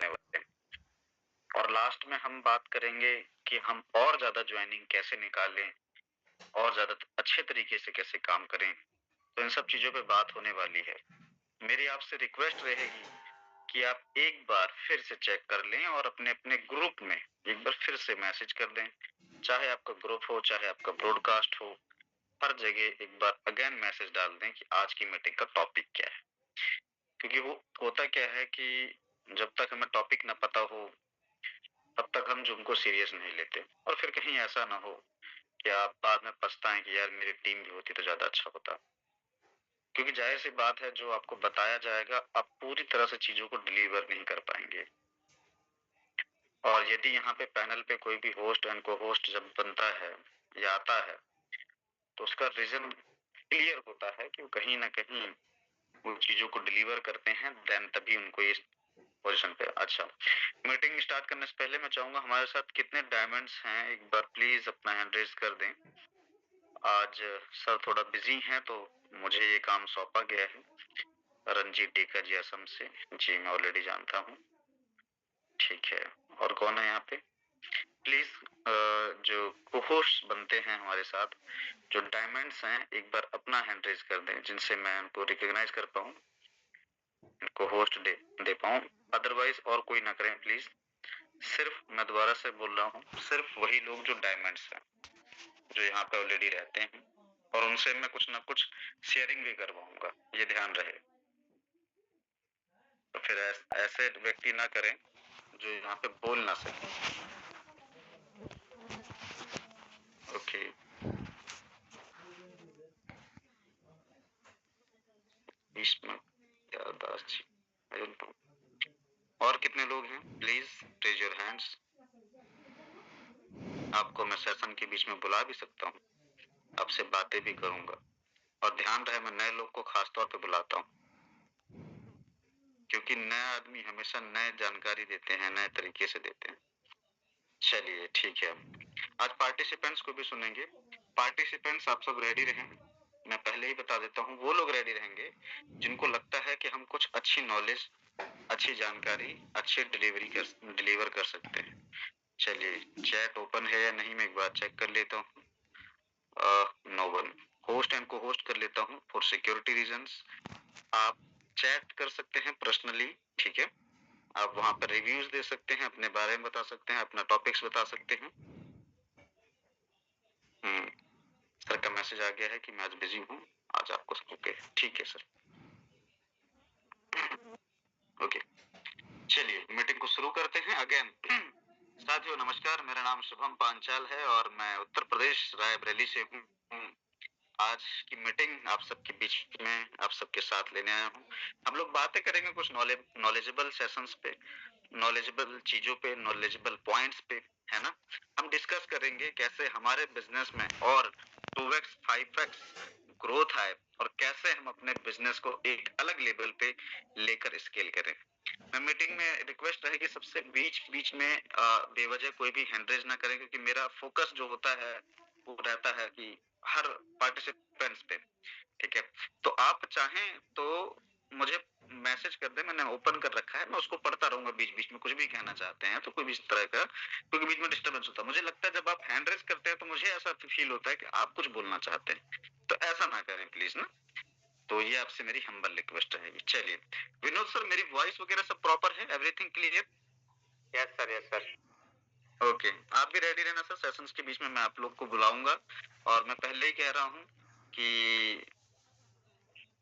वाले हैं। और लास्ट में हम बात करेंगे कि हम और ज़्यादा जॉइनिंग कैसे निकालें और ज़्यादा अच्छे तरीके से कैसे काम करें। तो इन सब चीज़ों पे बात होने वाली है। मेरी आपसे रिक्वेस्ट रहेगी कि आप एक बार फिर से चेक कर लें और अपने-अपने ग्रुप में एक बार फिर से मैसेज कर दें। चाहे आपका ग्रुप हो, चाहे आपका ब्रॉडकास्ट हो, हर जगह एक बार अगेन मैसेज डाल दें कि आज की मीटिंग का टॉपिक क्या है। क्योंकि वो होता क्या है कि जब तक हमें टॉपिक ना पता हो, तब तक हम उनको सीरियस नहीं लेते और फिर कहीं ऐसा ना हो कि आप बाद में पछताएँ कि यार मेरी टीम भी होती तो ज़्यादा अच्छा होता। क्योंकि ज़ाहिर-सी बात है जो आपको बताया जाएगा, आप पूरी तरह से चीज़ों को डिलीवर नहीं कर पाएँगे। और यदि यहाँ पे पैनल पे कोई भी होस्ट एंड को-होस्ट जब बनता है या आता है, तो उसका रीज़न क्लियर होता है कि वो कहीं न कहीं वो चीज़ों को डिलीवर करते हैं, देन तभी उनको इस पोज़ीशन पे अच्छा, मीटिंग स्टार्ट करने से पहले मैं चाहूँगा हमारे साथ कितने डायमंड्स हैं, एक बार प्लीज़ अपना हैंड रेज़ कर दें। आज सर थोड़ा बिज़ी हैं, तो मुझे ये काम सौंपा गया है। रंजीत टेका जी असम से। जी, मैं ऑलरेडी जानता हूँ। ठीक है, और कौन है यहाँ पे? प्लीज़ जो को-होस्ट बनते हैं हमारे साथ, जो डायमंड्स हैं, एक बार अपना हैंड रेज़ कर दें, जिनसे मैं उनको रिकॉग्नाइज़ कर पाऊँ, इनको होस्ट दे पाऊँ। अदरवाइज़ और कोई ना करें प्लीज़। सिर्फ़ मैं दोबारा से बोल रहा हूँ, सिर्फ़ वही लोग जो डायमंड्स हैं, जो यहाँ पे ऑलरेडी रहते हैं और उनसे मैं कुछ ना कुछ शेयरिंग भी करवाऊँगा, ये ध्यान रहे। तो फिर ऐसे व्यक्ति ना करें, जो यहाँ पे बोल ना सकें। Okay. Bhishma Das ji, I don't know. और कितने लोग हैं? Please raise your hands. आपको मैं सेशन के बीच में बुला भी सकता हूँ, आपसे बातें भी करूँगा और ध्यान रहे मैं नए लोग को ख़ास तौर पे बुलाता हूँ। क्योंकि नया आदमी हमेशा नए जानकारी देते हैं, नए तरीके से देते हैं। चलिए ठीक है। आज पार्टिसिपेंट्स को भी सुनेंगे। पार्टिसिपेंट्स आप सब रेडी रहें। मैं पहले ही बता देता हूँ, वो लोग रेडी रहेंगे, जिनको लगता है कि हम कुछ अच्छी नॉलेज, अच्छी जानकारी, अच्छी डिलीवर कर सकते हैं। चलिए, चैट ओपन है या नहीं मैं एक बार चेक कर लेता हूँ। No one. Host and co-host कर लेता हूँ फॉर सिक्योरिटी रीजंस। आप चैट कर सकते हैं पर्सनली, ठीक है? आप वहाँ पर रिव्यूज़ दे सकते हैं, अपने बारे में बता सकते हैं, अपना टॉपिक्स बता सकते हैं। सर का मैसेज आ गया है कि मैं आज बिज़ी हूँ, आज आपको ओके, ठीक है सर। ओके, चलिए मीटिंग को शुरू करते हैं अगेन। साथियों नमस्कार, मेरा नाम शुभम पांचाल है और मैं उत्तर प्रदेश रायबरेली से हूँ। आज की मीटिंग आप सबके बीच में आप सबके साथ लेने आया हूँ। हम लोग बातें करेंगे कुछ नॉलेजेबल सेशंस पे, नॉलेजेबल चीज़ों पे, नॉलेजेबल पॉइंट्स पे, है ना? हम डिस्कस करेंगे कैसे हमारे बिज़नेस में और 2x, 5x ग्रोथ आए और कैसे हम अपने बिज़नेस को एक अलग लेवल पे लेकर स्केल करें। मैं मीटिंग में रिक्वेस्ट रहेगी सबसे बीच-बीच में बेवजह कोई भी हैंड रेज़ ना करें क्योंकि मेरा फ़ोकस जो होता है, वो रहता है कि हर पार्टिसिपेंट्स पे, ठीक है? तो आप चाहें तो मुझे मैसेज कर दें, मैंने ओपन कर रखा है, मैं उसको पढ़ता रहूँगा बीच-बीच में, कुछ भी कहना चाहते हैं तो कोई भी इस तरह का, क्योंकि बीच में डिस्टर्बेंस होता है। मुझे लगता है जब आप हैंड रेज़ करते हैं तो मुझे ऐसा फ़ील होता है कि आप कुछ बोलना चाहते हैं, तो ऐसा ना करें प्लीज़ ना। तो ये आपसे मेरी हम्बल रिक्वेस्ट रहेगी। चलिए, विनोद सर मेरी वॉइस वगैरह सब प्रॉपर है? Everything clear? Yes sir, yes sir. Okay, आप भी रेडी रहना सर, सेशंस के बीच में मैं आप लोग को बुलाऊँगा और मैं पहले ही कह रहा हूँ कि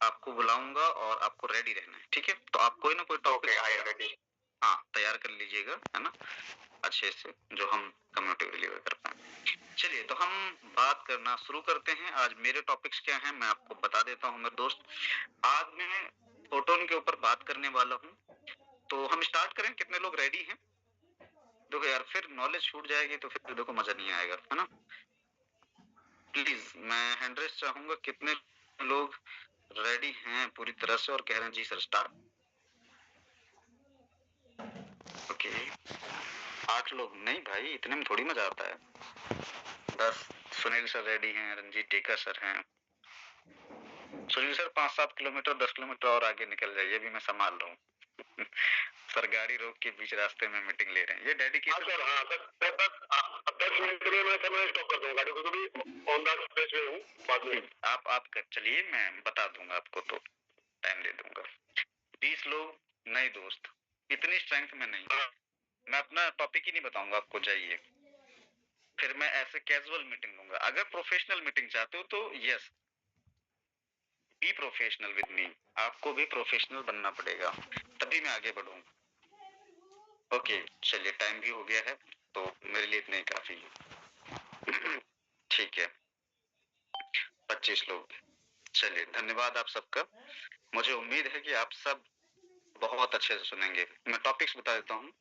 आपको बुलाऊँगा और आपको रेडी रहना है, ठीक है? तो आप कोई ना कोई topic okay, I am ready. हाँ, तैयार कर लीजिएगा, है ना? अच्छे से, जो हम कम्युनिटी डिलीवर कर पाएँ। चलिए, तो हम बात करना शुरू करते हैं। आज मेरे टॉपिक्स क्या हैं, मैं आपको बता देता हूँ मेरे दोस्त। आज मैं फोटोन के ऊपर बात करने वाला हूँ। तो हम स्टार्ट करें, कितने लोग रेडी हैं? देखो यार, फिर नॉलेज छूट जाएगी तो फिर देखो मज़ा नहीं आएगा, है ना? प्लीज़ मैं हैंड रेज़ चाहूँगा, कितने लोग रेडी हैं पूरी तरह से और कह रहे हैं जी सर स्टार्ट। ओके, 8 लोग, नहीं भाई इतने में थोड़ी मज़ा आता है। 10 सुनील सर रेडी हैं, रंजीत टेका सर हैं। सुनील सर 5-7 किलोमीटर, 10 किलोमीटर और आगे निकल जाइए, अभी मैं संभाल रहा हूँ। सर गाड़ी रोक के बीच रास्ते में मीटिंग ले रहे हैं, ये डेडिकेशन। सर हाँ सर, 10 मिनट के लिए मैं स्टॉप कर दूंगा गाड़ी को, क्योंकि ऑन द स्पेस पे हूँ बाद में। आप चलिए, मैं बता दूंगा आपको, तो टाइम दे दूंगा। 20 लोग नए दोस्त, इतनी स्ट्रेंथ में नहीं। मैं अपना टॉपिक ही नहीं बताऊंगा आपको, जाइए। फिर मैं ऐसे कैजुअल मीटिंग लूंगा। अगर प्रोफेशनल मीटिंग चाहते हो तो yes, be professional with me. आपको भी प्रोफेशनल बनना पड़ेगा, तभी मैं आगे बढ़ूंगा। ओके चलिए, टाइम भी हो गया है, तो मेरे लिए इतना ही काफी है। ठीक है, 25 लोग। चलिए, धन्यवाद आप सबका। मुझे उम्मीद है कि आप सब बहुत अच्छे से सुनेंगे। मैं टॉपिक्स बता देता हूँ।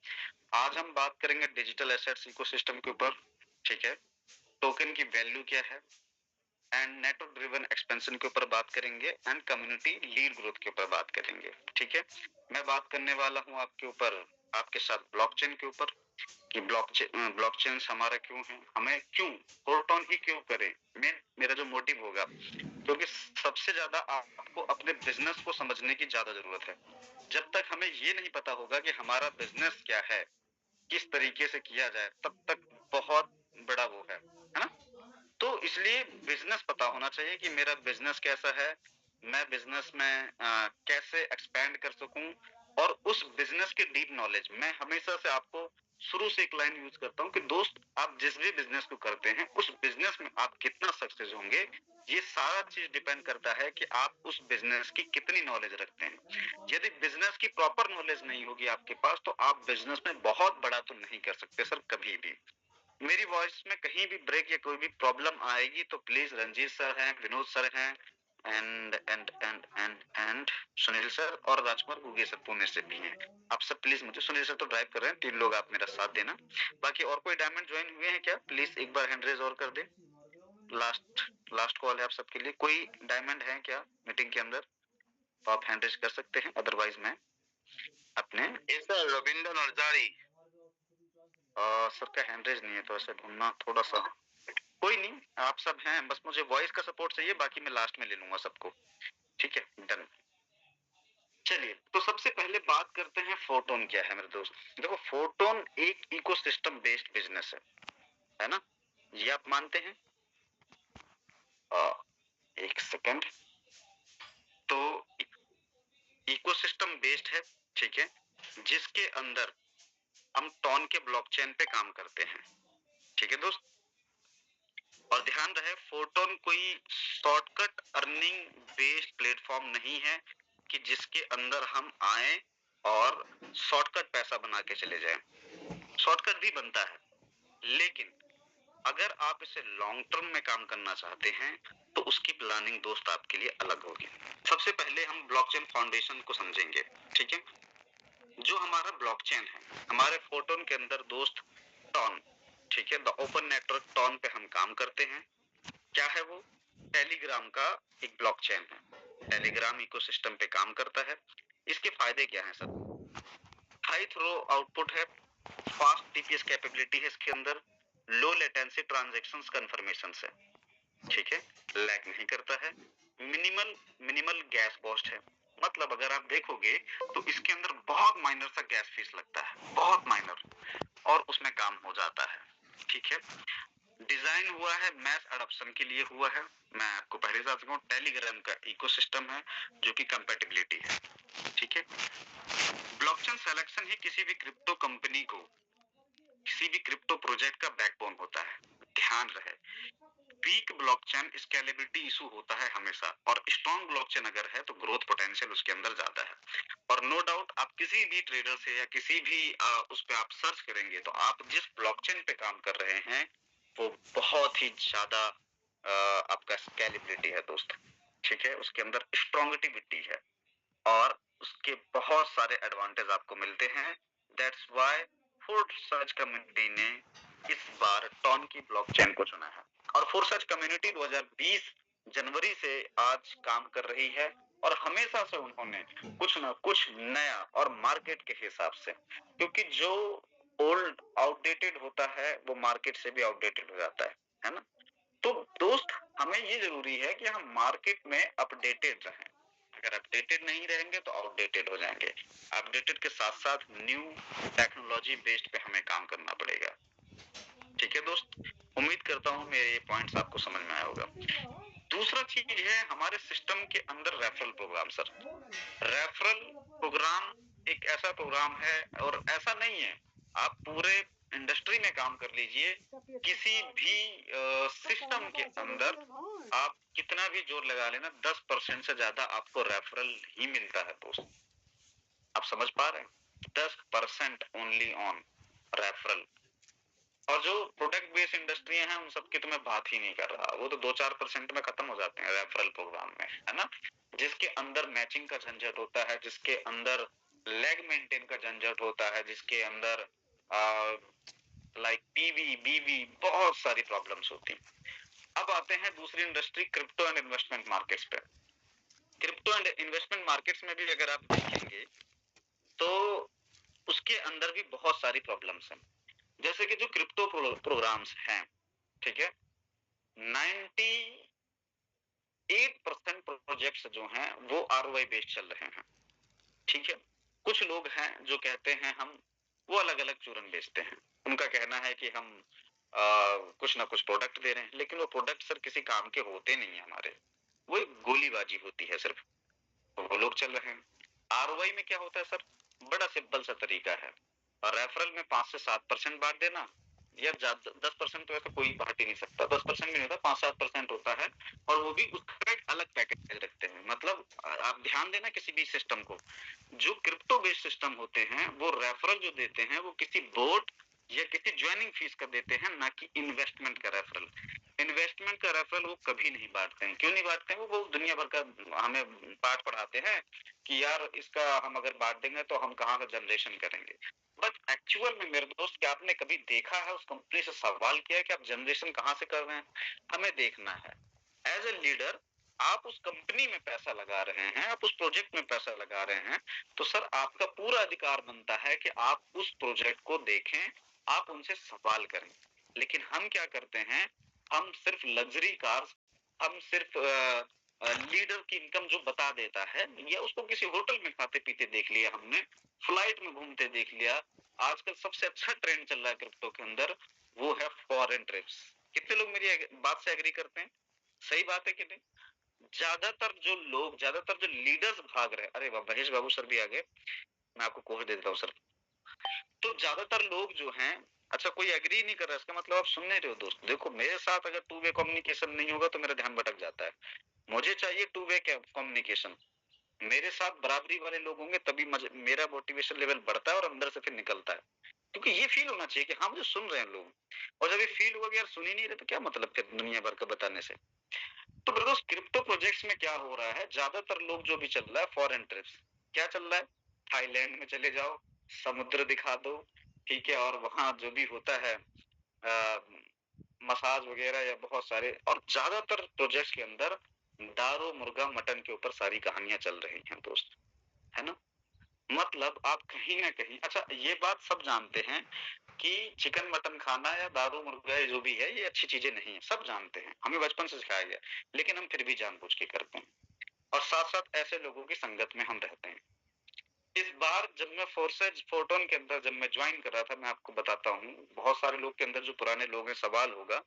आज हम बात करेंगे डिजिटल एसेट्स इकोसिस्टम के ऊपर, ठीक है। टोकन की वैल्यू क्या है, एंड नेटवर्क ड्रिवन एक्सपेंशन के ऊपर बात करेंगे, एंड कम्युनिटी लीड ग्रोथ के ऊपर बात करेंगे, ठीक है। मैं बात करने वाला हूँ आपके साथ ब्लॉकचेन के ऊपर, कि ब्लॉकचेन हमारा क्यों है, हमें क्यों फोरटोन ही क्यों करें। मेरा जो मोटिव होगा, क्योंकि सबसे ज्यादा आपको अपने बिजनेस को समझने की ज्यादा जरूरत है। जब तक हमें ये नहीं पता होगा कि हमारा बिजनेस क्या है, किस तरीके से किया जाए, तब तक बहुत बड़ा वो है ना। तो इसलिए बिजनेस पता होना चाहिए कि मेरा बिजनेस कैसा है, मैं बिजनेस में कैसे एक्सपेंड कर सकूं, और उस बिजनेस के डीप नॉलेज। मैं हमेशा से आपको शुरू से एक लाइन यूज करता हूं कि दोस्त, आप जिस भी बिजनेस को करते हैं, उस बिजनेस में आप कितना सक्सेस होंगे, ये सारा चीज डिपेंड करता है कि आप उस बिजनेस की कितनी नॉलेज रखते हैं। यदि बिजनेस की प्रॉपर नॉलेज नहीं होगी आपके पास, तो आप बिजनेस में बहुत बड़ा तो नहीं कर सकते सर, कभी भी। मेरी वॉइस में कहीं भी ब्रेक या कोई भी प्रॉब्लम आएगी तो प्लीज रंजीत सर हैं, विनोद सर हैं, एंड सुनील सर और राजकुमार गुगे सर पुणे से भी हैं। आप सब प्लीज मुझे, सुनील सर तो ड्राइव कर रहे हैं, 3 लोग आप मेरा साथ देना। बाकी और कोई डायमंड ज्वाइन हुए हैं क्या, प्लीज एक बार हैंड रेज और कर दे। लास्ट कॉल है आप सबके लिए। कोई डायमंड है क्या मीटिंग के अंदर, तो आप हैंड रेज कर सकते हैं, अदरवाइज मैं अपने सर रविंद्र नरजारी सर का हैंड रेज नहीं है, तो ऐसे ढूंढना थोड़ा सा। कोई नहीं, आप सब हैं, बस मुझे वॉइस का सपोर्ट चाहिए, बाकी मैं लास्ट में ले लूंगा सबको, ठीक है। डन। चलिए, तो सबसे पहले बात करते हैं फोरटोन क्या है मेरे दोस्त। देखो, फोरटोन एक इकोसिस्टम बेस्ड बिजनेस है ना, ये आप मानते हैं। एक सेकंड। तो इकोसिस्टम बेस्ड है, ठीक है, जिसके अंदर हम टॉन के ब्लॉकचेन पे काम करते हैं, ठीक है दोस्त। और ध्यान रहे, फोरटोन कोई शॉर्टकट अर्निंग बेस्ड प्लेटफॉर्म नहीं है कि जिसके अंदर हम आए और शॉर्टकट पैसा बना के चले जाएं। शॉर्टकट भी बनता है, लेकिन अगर आप इसे लॉन्ग टर्म में काम करना चाहते हैं, तो उसकी प्लानिंग दोस्त आपके लिए अलग होगी। सबसे पहले हम ब्लॉकचेन फाउंडेशन को समझेंगे, ठीक है। जो हमारा ब्लॉकचेन है, हमारे फोरटोन के अंदर दोस्त टॉन, ठीक है, द ओपन नेटवर्क टॉन पे हम काम करते हैं। क्या है वो? टेलीग्राम का एक ब्लॉकचेन है, टेलीग्राम इकोसिस्टम पे काम करता है। इसके फायदे क्या हैं सर? हाई थ्रो आउटपुट है, फास्ट टीपीएस कैपेबिलिटी है इसके अंदर, लो लेटेंसी ट्रांजैक्शंस कंफर्मेशन है, ठीक है, लैग नहीं करता है, मिनिमल गैस कॉस्ट है। मतलब अगर आप देखोगे तो इसके अंदर बहुत माइनर सा गैस फीस लगता है, बहुत माइनर, और उसमें काम हो जाता है, ठीक है। डिजाइन हुआ है मैस अडॉप्शन के लिए हुआ है। मैं आपको पहले बता चुका हूँ, टेलीग्राम का इकोसिस्टम है जो कि कंपैटिबिलिटी है, ठीक है। ब्लॉकचेन सिलेक्शन ही किसी भी क्रिप्टो कंपनी को, किसी भी क्रिप्टो प्रोजेक्ट का बैकबोन होता है। ध्यान रहे, वीक ब्लॉकचेन स्केलेबिलिटी इशू होता है हमेशा, और स्ट्रॉन्ग ब्लॉकचेन अगर है तो ग्रोथ पोटेंशियल उसके अंदर ज्यादा है। और नो डाउट आप किसी भी ट्रेडर से या किसी भी उस पे आप सर्च करेंगे, तो आप जिस ब्लॉकचेन पे काम कर रहे हैं वो बहुत ही ज्यादा आपका स्केलेबिलिटी है दोस्त, ठीक है, उसके अंदर स्ट्रॉन्गिटी है, और उसके बहुत सारे एडवांटेज आपको मिलते हैं। That's why full search community ने इस बार टॉन की ब्लॉकचेन को चुना है। और फुल सर्च कम्युनिटी 2020 जनवरी से आज काम कर रही है, और हमेशा से उन्होंने कुछ ना कुछ नया, और मार्केट के हिसाब से, क्योंकि जो ओल्ड आउटडेटेड होता है वो मार्केट से भी आउटडेटेड हो जाता है ना। तो दोस्त, हमें ये जरूरी है कि हम मार्केट में अपडेटेड रहें। अगर अपडेटेड नहीं रहेंगे तो आउटडेटेड हो जाएंगे। अपडेटेड के साथ साथ न्यू टेक्नोलॉजी बेस्ड पे हमें काम करना पड़ेगा। ठीक है दोस्त, उम्मीद करता हूँ मेरे ये पॉइंट्स आपको समझ में आया होगा। दूसरा चीज है हमारे सिस्टम के अंदर referral programme. Sir referral programme एक ऐसा प्रोग्राम है, और ऐसा नहीं है, आप पूरे इंडस्ट्री में काम कर लीजिए, किसी भी सिस्टम के अंदर आप कितना भी जोर लगा लेना, 10% से ज्यादा आपको रेफरल ही मिलता है दोस्त। आप समझ पा रहे हैं? 10% ओनली ऑन रेफरल। और जो प्रोडक्ट बेस्ड इंडस्ट्री है उन सबकी तो मैं बात ही नहीं कर रहा, वो तो 2-4% में खत्म हो जाते हैं रेफरल प्रोग्राम में, है ना। जिसके अंदर मैचिंग का झंझट होता है, जिसके अंदर लेग मेंटेन का झंझट होता है, जिसके अंदर लाइक पीवी बीवी बहुत सारी प्रॉब्लम्स होती हैं। अब आते हैं दूसरी industry, crypto and investment markets पे। क्रिप्टो एंड इन्वेस्टमेंट मार्केट्स में भी अगर आप देखेंगे तो उसके अंदर भी बहुत सारी प्रॉब्लम्स हैं। जैसे कि जो क्रिप्टो प्रोग्राम्स हैं, ठीक है, 98% प्रोजेक्ट्स जो हैं वो ROI बेस्ड चल रहे हैं। ठीक है, कुछ लोग हैं जो कहते हैं हम वो अलग अलग चूरन बेचते हैं। उनका कहना है कि हम कुछ ना कुछ प्रोडक्ट दे रहे हैं, लेकिन वो प्रोडक्ट सर किसी काम के होते नहीं है हमारे, वो एक गोलीबाजी होती है सिर्फ। वो लोग चल रहे हैं। ROI में क्या होता है सर, बड़ा सिंपल सा तरीका है, रेफरल में 5 से 7% बांट देना, या 10% तो ऐसा कोई बांट ही नहीं सकता, 10% भी नहीं होता, 5-7% होता है, और वो भी उसका एक अलग पैकेज रखते हैं। मतलब आप ध्यान देना किसी भी सिस्टम को, जो क्रिप्टो बेस्ड सिस्टम होते हैं वो रेफरल जो देते हैं वो किसी बोर्ड या किसी ज्वाइनिंग फीस का देते हैं, ना कि इन्वेस्टमेंट का रेफरल। इन्वेस्टमेंट का रेफरल वो कभी नहीं बांटते हैं। क्यों नहीं बांटते हैं? वो दुनिया भर का हमें पाठ पढ़ाते हैं कि यार इसका हम अगर बांट देंगे तो हम कहाँ का जनरेशन करेंगे। बट एक्चुअल में मेरे दोस्त, क्या आपने कभी देखा है, उस कंपनी से सवाल किया है कि आप जनरेशन कहाँ से कर रहे हैं? हमें देखना है एज ए लीडर, आप उस कंपनी में पैसा लगा रहे हैं, आप उस प्रोजेक्ट में पैसा लगा रहे हैं, तो सर आपका पूरा अधिकार बनता है कि आप उस प्रोजेक्ट को देखें, आप उनसे सवाल करें। लेकिन हम क्या करते हैं, हम सिर्फ लग्जरी कार्स, हम सिर्फ लीडर की इनकम जो बता देता है, या उसको किसी होटल में खाते पीते देख लिया हमने, फ्लाइट में घूमते देख लिया। आजकल सबसे अच्छा ट्रेंड चल रहा है क्रिप्टो के अंदर, वो है फॉरेन ट्रिप्स। कितने लोग मेरी बात से एग्री करते हैं? सही बात है कि नहीं? ज्यादातर जो लीडर्स भाग रहे हैं, अरे वाह, महेश बाबू सर भी आ गए, मैं आपको कोच देता हूँ सर। तो ज्यादातर लोग जो हैं, अच्छा कोई एग्री नहीं कर रहा, इसका मतलब आप सुन नहीं रहे हो दोस्त। देखो मेरे साथ अगर टू वे कम्युनिकेशन नहीं होगा तो मेरा ध्यान भटक जाता है। मुझे चाहिए टू वे कम्युनिकेशन, मेरे साथ बराबरी वाले लोग होंगे तभी मेरा मोटिवेशन लेवल बढ़ता है और अंदर से फिर निकलता है। क्योंकि ये फील होना चाहिए कि हाँ मुझे सुन रहे हैं लोग, और जब ये फील होगा कि यार सुन ही नहीं रहे तो क्या मतलब फिर दुनिया भर का बताने से। तो ब्रदर्स, क्रिप्टो प्रोजेक्ट्स में क्या हो रहा है, ज्यादातर लोग जो भी चल रहा है फॉरेन ट्रिप्स। क्या चल रहा है? थाईलैंड में चले जाओ, समुद्र दिखा दो, ठीक है, और वहां जो भी होता है मसाज वगैरह या बहुत सारे, और ज्यादातर प्रोजेक्ट्स के अंदर दारू मुर्गा मटन के ऊपर सारी कहानियां चल रही हैं दोस्त, है ना। मतलब आप कहीं ना कहीं, अच्छा ये बात सब जानते हैं कि चिकन मटन खाना या दारू मुर्गा जो भी है ये अच्छी चीजें नहीं है, सब जानते हैं, हमें बचपन से सिखाया गया, लेकिन हम फिर भी जानबूझ के करते हैं, और साथ साथ ऐसे लोगों की संगत में हम रहते हैं। इस बार जब मैं फोर्सेज फोर्टोन के अंदर जब मैं ज्वाइन कर रहा था, मैं आपको बताता हूँ, बहुत सारे लोग के अंदर जो पुराने लोग हैं, सवाल होगा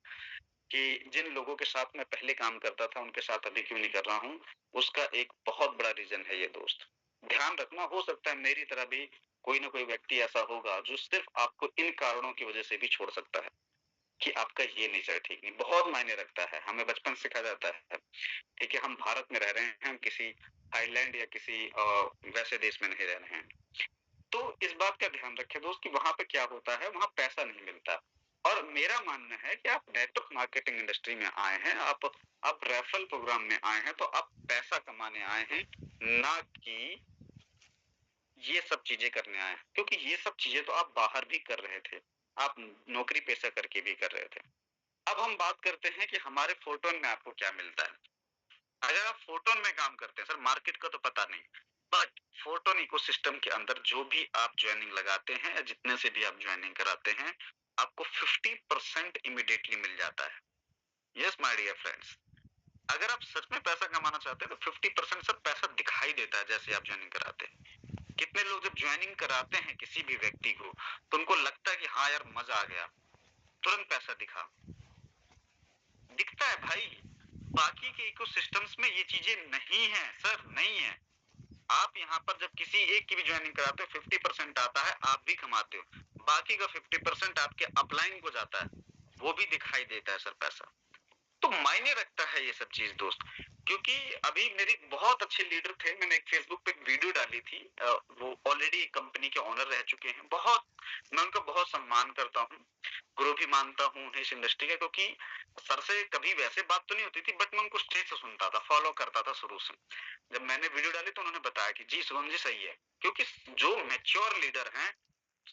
कि जिन लोगों के साथ मैं पहले काम करता था उनके साथ अभी क्यों नहीं कर रहा हूँ। उसका एक बहुत बड़ा रीजन है ये दोस्त, ध्यान रखना। हो सकता है मेरी तरह भी कोई ना कोई व्यक्ति ऐसा होगा जो सिर्फ आपको इन कारणों की वजह से भी छोड़ सकता है कि आपका ये नेचर ठीक नहीं, बहुत मायने रखता है। हमें बचपन से सिखाया जाता है, ठीक है, हम भारत में रह रहे हैं, हम किसी थाईलैंड या किसी वैसे देश में नहीं रह रहे हैं। तो इस बात का ध्यान रखें दोस्त कि वहां पे क्या होता है, वहां पैसा नहीं मिलता। और मेरा मानना है कि आप नेटवर्क मार्केटिंग इंडस्ट्री में आए हैं, आप रेफरल प्रोग्राम में आए हैं, तो आप पैसा कमाने आए हैं, ना कि ये सब चीजें करने आए हैं। क्योंकि ये सब चीजें तो आप बाहर भी कर रहे थे, आप नौकरी पेशा करके भी कर रहे थे। अब हम बात करते हैं कि हमारे फोटोन में आपको क्या मिलता है। अगर आप फोटोन में काम करते हैं, सर मार्केट का तो पता नहीं, बट फोटोन इकोसिस्टम के अंदर जो भी आप ज्वाइनिंग लगाते हैं या जितने से भी आप ज्वाइनिंग कराते हैं, आपको 50% इमीडिएटली मिल जाता है। यस माय डियर फ्रेंड्स, अगर आप सच में पैसा कमाना चाहते हैं तो 50% सर पैसा दिखाई देता है जैसे आप ज्वाइनिंग कराते हैं। कितने लोग जब ज्वाइनिंग कराते हैं किसी भी व्यक्ति को तो उनको लगता है कि हाँ यार मजा आ गया, तुरंत पैसा दिखता है भाई। बाकी के इकोसिस्टम्स में ये चीजें नहीं है सर, नहीं है। आप यहाँ पर जब किसी एक की भी ज्वाइनिंग कराते हो 50% आता है, आप भी कमाते हो, बाकी का 50% आपके अपलाइन को जाता है, वो भी दिखाई देता है सर पैसा। तो मायने रखता है ये सब चीज दोस्त। क्योंकि अभी मेरी बहुत अच्छे लीडर थे, मैंने एक फेसबुक पे एक वीडियो डाली थी, वो ऑलरेडी कंपनी के ओनर रह चुके हैं, बहुत मैं उनका बहुत सम्मान करता हूँ, गुरु भी मानता हूँ इस इंडस्ट्री का। क्योंकि सर से कभी वैसे बात तो नहीं होती थी, बट मैं उनको स्टेज से सुनता था, फॉलो करता था शुरू से। जब मैंने वीडियो डाली तो उन्होंने बताया कि जी शुभम जी सही है। क्योंकि जो मैच्योर लीडर हैं,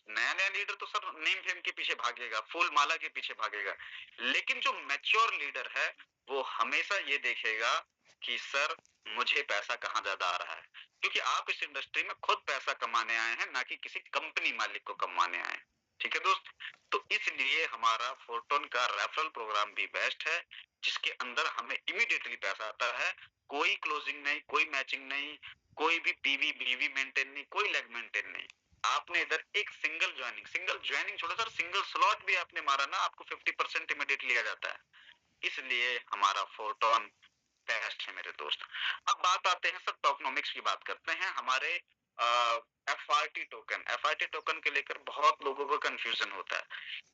नया नया लीडर तो सर नेम फेम के पीछे भागेगा, फूल माला के पीछे भागेगा, लेकिन जो मैच्योर लीडर है वो हमेशा ये देखेगा कि सर मुझे पैसा कहाँ ज्यादा आ रहा है। क्योंकि आप इस इंडस्ट्री में खुद पैसा कमाने आए हैं, ना कि किसी कंपनी मालिक को कमाने आए हैं। ठीक है दोस्त, तो इसलिए हमारा फोरटोन का रेफरल प्रोग्राम भी बेस्ट है, जिसके अंदर हमें इमीडिएटली पैसा आता है। कोई क्लोजिंग नहीं, कोई मैचिंग नहीं, कोई भी पीवी बीवी मेंटेन नहीं, कोई लेग मेंटेन नहीं। आपने इधर एक सिंगल ज्वाइनिंग छोड़ो सर, सिंगल स्लॉट भी आपने मारा ना, आपको 50% इमीडिएटली आ जाता है। इसलिए हमारा फोरटोन बेस्ट है मेरे दोस्त। अब बात आते हैं सर टोकनोमिक्स की, बात करते हैं हमारे एफआरटी टोकन के लेकर बहुत लोगों को कंफ्यूजन होता है।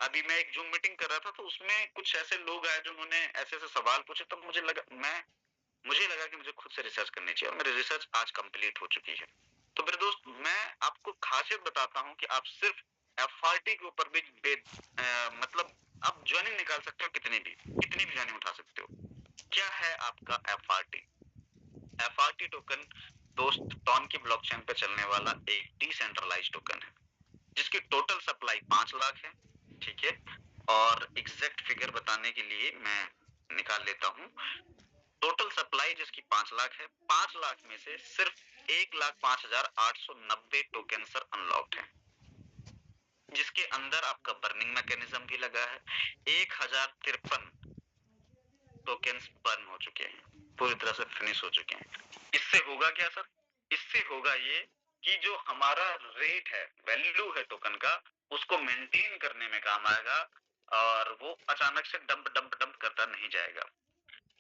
अभी मैं एक जूम मीटिंग कर रहा था तो उसमें कुछ ऐसे लोग आए जिन्होंने ऐसे ऐसे सवाल पूछे, तो मुझे लगा कि मुझे खुद से रिसर्च करनी चाहिए, और मेरी रिसर्च आज कंप्लीट हो चुकी है। तो मेरे दोस्त मैं आपको खासियत बताता हूँ कि आप सिर्फ एफआरटी के ऊपर भी मतलब आप ज्वाइनिंग निकाल सकते हो, कितनी भी ज्वाइनिंग उठा सकते हो। क्या है आपका एफआरटी? एफआरटी टोकन दोस्त टॉन की ब्लॉकचेन पे चलने वाला एक डिसेंट्रलाइज टोकन है, जिसकी टोटल सप्लाई 5 लाख है। ठीक है, और एग्जैक्ट फिगर बताने के लिए मैं निकाल लेता हूँ। टोटल सप्लाई जिसकी 5 लाख है, 5 लाख में से सिर्फ 1,05,890 टोकन सर अनलॉक्ड है, जिसके अंदर आपका बर्निंग मैकेनिज्म भी लगा है। 1,053 टोकन्स बर्न हो चुके हैं, पूरी तरह से फिनिश हो चुके हैं। इससे होगा क्या सर? इससे होगा ये कि जो हमारा रेट है, वैल्यू है टोकन का, उसको मेंटेन करने में काम आएगा, और वो अचानक से डंप डंप डंप करता नहीं जाएगा।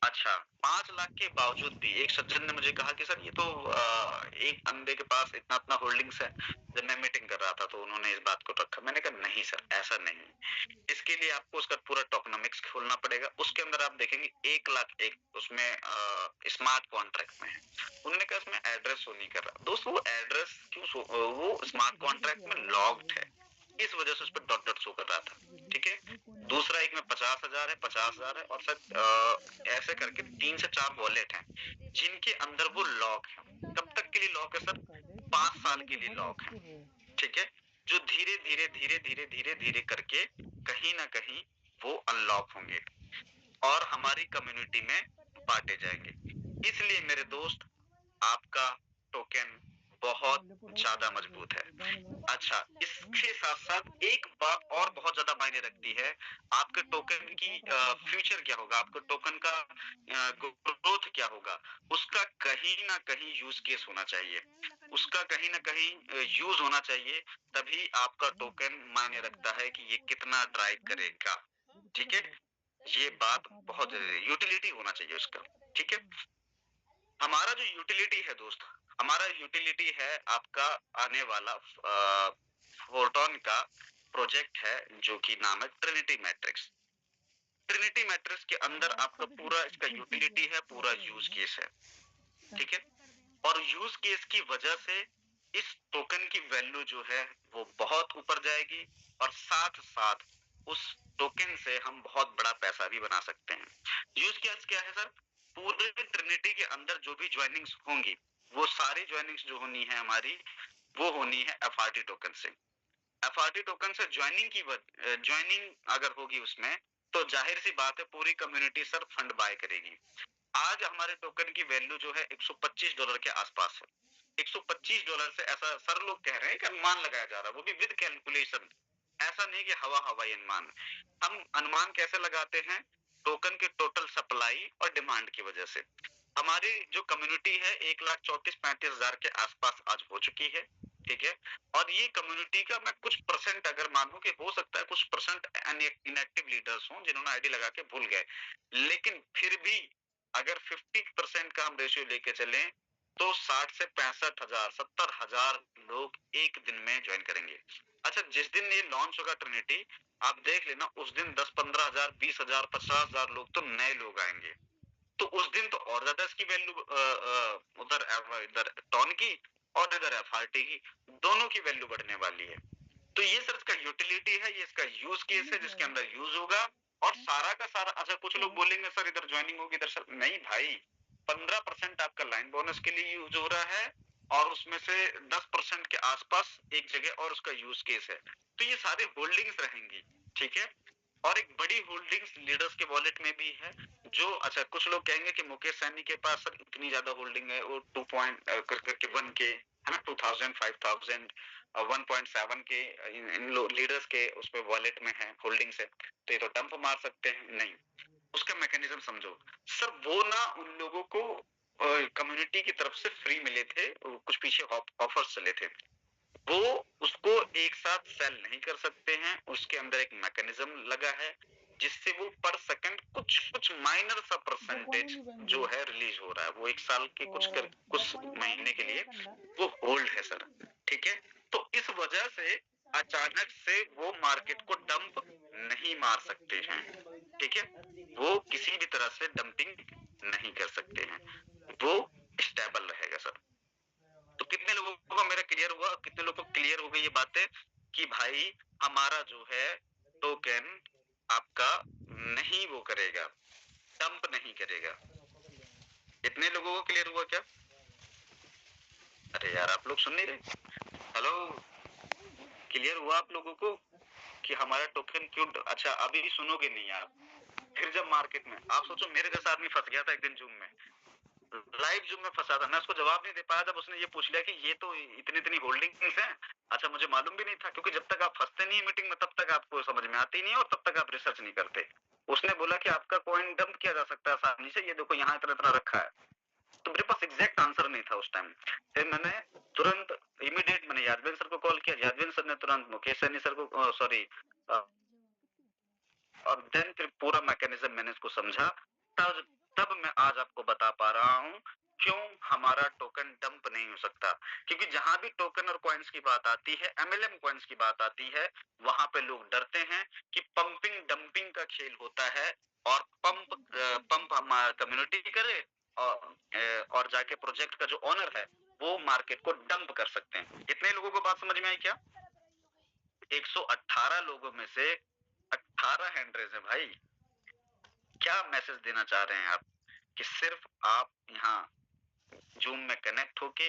अच्छा, 5 लाख के बावजूद भी एक सज्जन ने मुझे कहा कि सर ये तो एक बंदे के पास इतना इतना होल्डिंग्स है। जब मैं मीटिंग कर रहा था तो उन्होंने इस बात को रखा, मैंने कहा नहीं सर ऐसा नहीं। इसके लिए आपको उसका पूरा टोकनोमिक्स खोलना पड़ेगा, उसके अंदर आप देखेंगे 1 लाख एक उसमें स्मार्ट कॉन्ट्रैक्ट में है। उन्होंने कहा इसमें एड्रेस शो नहीं कर रहा। दोस्तों वो एड्रेस क्यों वो स्मार्ट कॉन्ट्रैक्ट में लॉग्ड है, इस वजह से उस पर डॉट डॉट शो कर रहा था। ठीक है, दूसरा एक में 50,000 है, 50,000 है, और सर ऐसे करके 3 से 4 वॉलेट हैं जिनके अंदर वो लॉक है। कब तक के लिए लॉक है सर? 5 साल के लिए लॉक है। ठीक है, जो धीरे धीरे धीरे धीरे धीरे धीरे करके कहीं ना कहीं वो अनलॉक होंगे और हमारी कम्युनिटी में बांटे जाएंगे। इसलिए मेरे दोस्त आपका टोकन बहुत ज्यादा मजबूत है। अच्छा, इसके साथ साथ एक बात और बहुत ज्यादा मायने रखती है, आपके टोकन की फ्यूचर क्या होगा, आपके टोकन का ग्रोथ क्या होगा, उसका कहीं ना कहीं यूज केस होना चाहिए, उसका कहीं ना कहीं यूज होना चाहिए। तभी आपका टोकन मायने रखता है कि ये कितना ड्राइव करेगा। ठीक है, ये बात बहुत यूटिलिटी होना चाहिए उसका। ठीक है, हमारा जो यूटिलिटी है दोस्त, हमारा यूटिलिटी है आपका आने वाला फोरटोन का प्रोजेक्ट है जो कि नाम है ट्रिनिटी मैट्रिक्स। ट्रिनिटी मैट्रिक्स के अंदर आपका पूरा इसका यूटिलिटी है, पूरा यूज केस है। ठीक है, और यूज केस की वजह से इस टोकन की वैल्यू जो है वो बहुत ऊपर जाएगी, और साथ साथ उस टोकन से हम बहुत बड़ा पैसा भी बना सकते हैं। यूज केस क्या है सर? पूरे ट्रिनिटी के अंदर जो भी ज्वाइनिंग्स होंगी, वो सारी ज्वाइनिंग्स जो होनी है हमारी, वो होनी है एफआरटी टोकन से। एफआरटी टोकन से ज्वाइनिंग अगर होगी उसमें, तो जाहिर सी बात है पूरी कम्युनिटी सर फंड बाय करेगी। आज हमारे टोकन की वैल्यू जो है $125 के आसपास है। $125 से, ऐसा सर लोग कह रहे हैं कि अनुमान लगाया जा रहा है, वो भी विद कैलकुलेशन। ऐसा नहीं कि हवा हवाई अनुमान। हम अनुमान कैसे लगाते हैं? टोकन के टोटल सप्लाई और डिमांड की वजह से। हमारी जो कम्युनिटी है 1,34,35,000 के आसपास आज हो चुकी है, ठीक है। और ये कम्युनिटी का मैं कुछ परसेंट अगर मानूं कि हो सकता है कुछ परसेंट इनएक्टिव लीडर्स हों जिन्होंने आईडी लगा के भूल गए, लेकिन फिर भी अगर 50% का हम रेशियो लेके चलें तो 60 से 65,000 70,000 लोग एक दिन में ज्वाइन करेंगे। अच्छा, जिस दिन ये लॉन्च होगा ट्रिनिटी, आप देख लेना उस दिन 10-15,000 20,000 50,000 लोग तो नए लोग आएंगे। तो उस दिन तो और ज्यादा इसकी वैल्यू उधर इधर टॉन की और इधर एफआरटी की, दोनों की वैल्यू बढ़ने वाली है। तो ये सर इसका यूटिलिटी है, ये इसका यूज केस है जिसके अंदर यूज होगा और सारा का सारा। अच्छा, कुछ लोग बोलेंगे सर इधर ज्वाइनिंग होगी इधर सर, नहीं भाई, 15% आपका लाइन बोनस के लिए यूज हो रहा है और उसमें से 10% के आसपास एक जगह और उसका यूज केस है। तो ये सारे होल्डिंग्स रहेंगी, ठीक है। और एक बड़ी होल्डिंग्स लीडर्स के वॉलेट में भी है जो, अच्छा कुछ लोग कहेंगे कि मुकेश सैनी के पास सर इतनी ज्यादा होल्डिंग है, वो 2 पॉइंट करके 1 के है ना, 2000 5000 1.7 के इन लीडर्स के उसमें वॉलेट में है, होल्डिंग्स है, तो ये तो डंप मार सकते हैं। नहीं, उसका मैकेनिज्म समझो सर। वो ना उन लोगों को कम्युनिटी की तरफ से फ्री मिले थे, कुछ पीछे ऑफर्स चले थे, वो उसको एक साथ सेल नहीं कर सकते हैं। उसके अंदर एक मैकेनिज्म लगा है जिससे वो पर सेकंड कुछ माइनर सा परसेंटेज जो है रिलीज हो रहा है, वो 1 साल के कुछ महीने के लिए वो होल्ड है सर, ठीक है। तो इस वजह से अचानक से वो मार्केट को डंप नहीं मार सकते हैं, ठीक है। वो किसी भी तरह से डंपिंग नहीं कर सकते हैं, वो स्टेबल रहेगा सर। तो कितने लोगों को मेरा क्लियर हुआ, कितने लोगों को क्लियर हो गई ये बातें कि भाई हमारा जो है टोकन आपका नहीं वो करेगा, डंप नहीं करेगा। इतने लोगों को क्लियर हुआ क्या? अरे यार आप लोग सुन नहीं रहे? हेलो, क्लियर हुआ आप लोगों को कि हमारा टोकन क्यों? अच्छा, अभी सुनोगे नहीं आप, फिर जब मार्केट में आप सोचो, मेरे जैसा आदमी फंस गया था एक दिन जूम में, लाइव जूम में फंसा था, मैं उसको जवाब नहीं दे पाया जब उसने ये पूछ लिया कि ये तो इतनी इतनी होल्डिंग्स हैं। अच्छा, मुझे मालूम भी नहीं था, क्योंकि जब तक आप फंसते नहीं है मीटिंग में तब तक आपको समझ में आती नहीं है और तब तक आप रिसर्च नहीं करते। उसने बोला कि आपका कॉइन डंप किया जा सकता है आसानी से, ये देखो यहाँ इतना इतना रखा है। तो मेरे पास एग्जैक्ट आंसर नहीं था उस टाइम। फिर मैंने तुरंत इमीडिएट मैंने यादवेंद्र सर को कॉल किया, यादवेंद्र सर ने तुरंत मुकेश सैनी सर को सॉरी, और देन फिर पूरा मैकेनिज्म मैंने इसको समझा। तब मैं आज आपको बता पा रहा हूँ क्यों हमारा टोकन डंप नहीं हो सकता। क्योंकि जहां भी टोकन और कॉइन्स की बात आती है, एमएलएम कॉइन्स की बात आती है, वहां पे लोग डरते हैं कि पंपिंग डंपिंग का खेल होता है और पंप हमारा कम्युनिटी करे और जाके प्रोजेक्ट का जो ओनर है वो मार्केट को डंप कर सकते हैं। इतने लोगों को बात समझ में आई क्या? 118 लोगों में से 18 हैंड रेज है भाई। क्या मैसेज देना चाह रहे हैं आप कि सिर्फ आप यहाँ जूम में कनेक्ट होके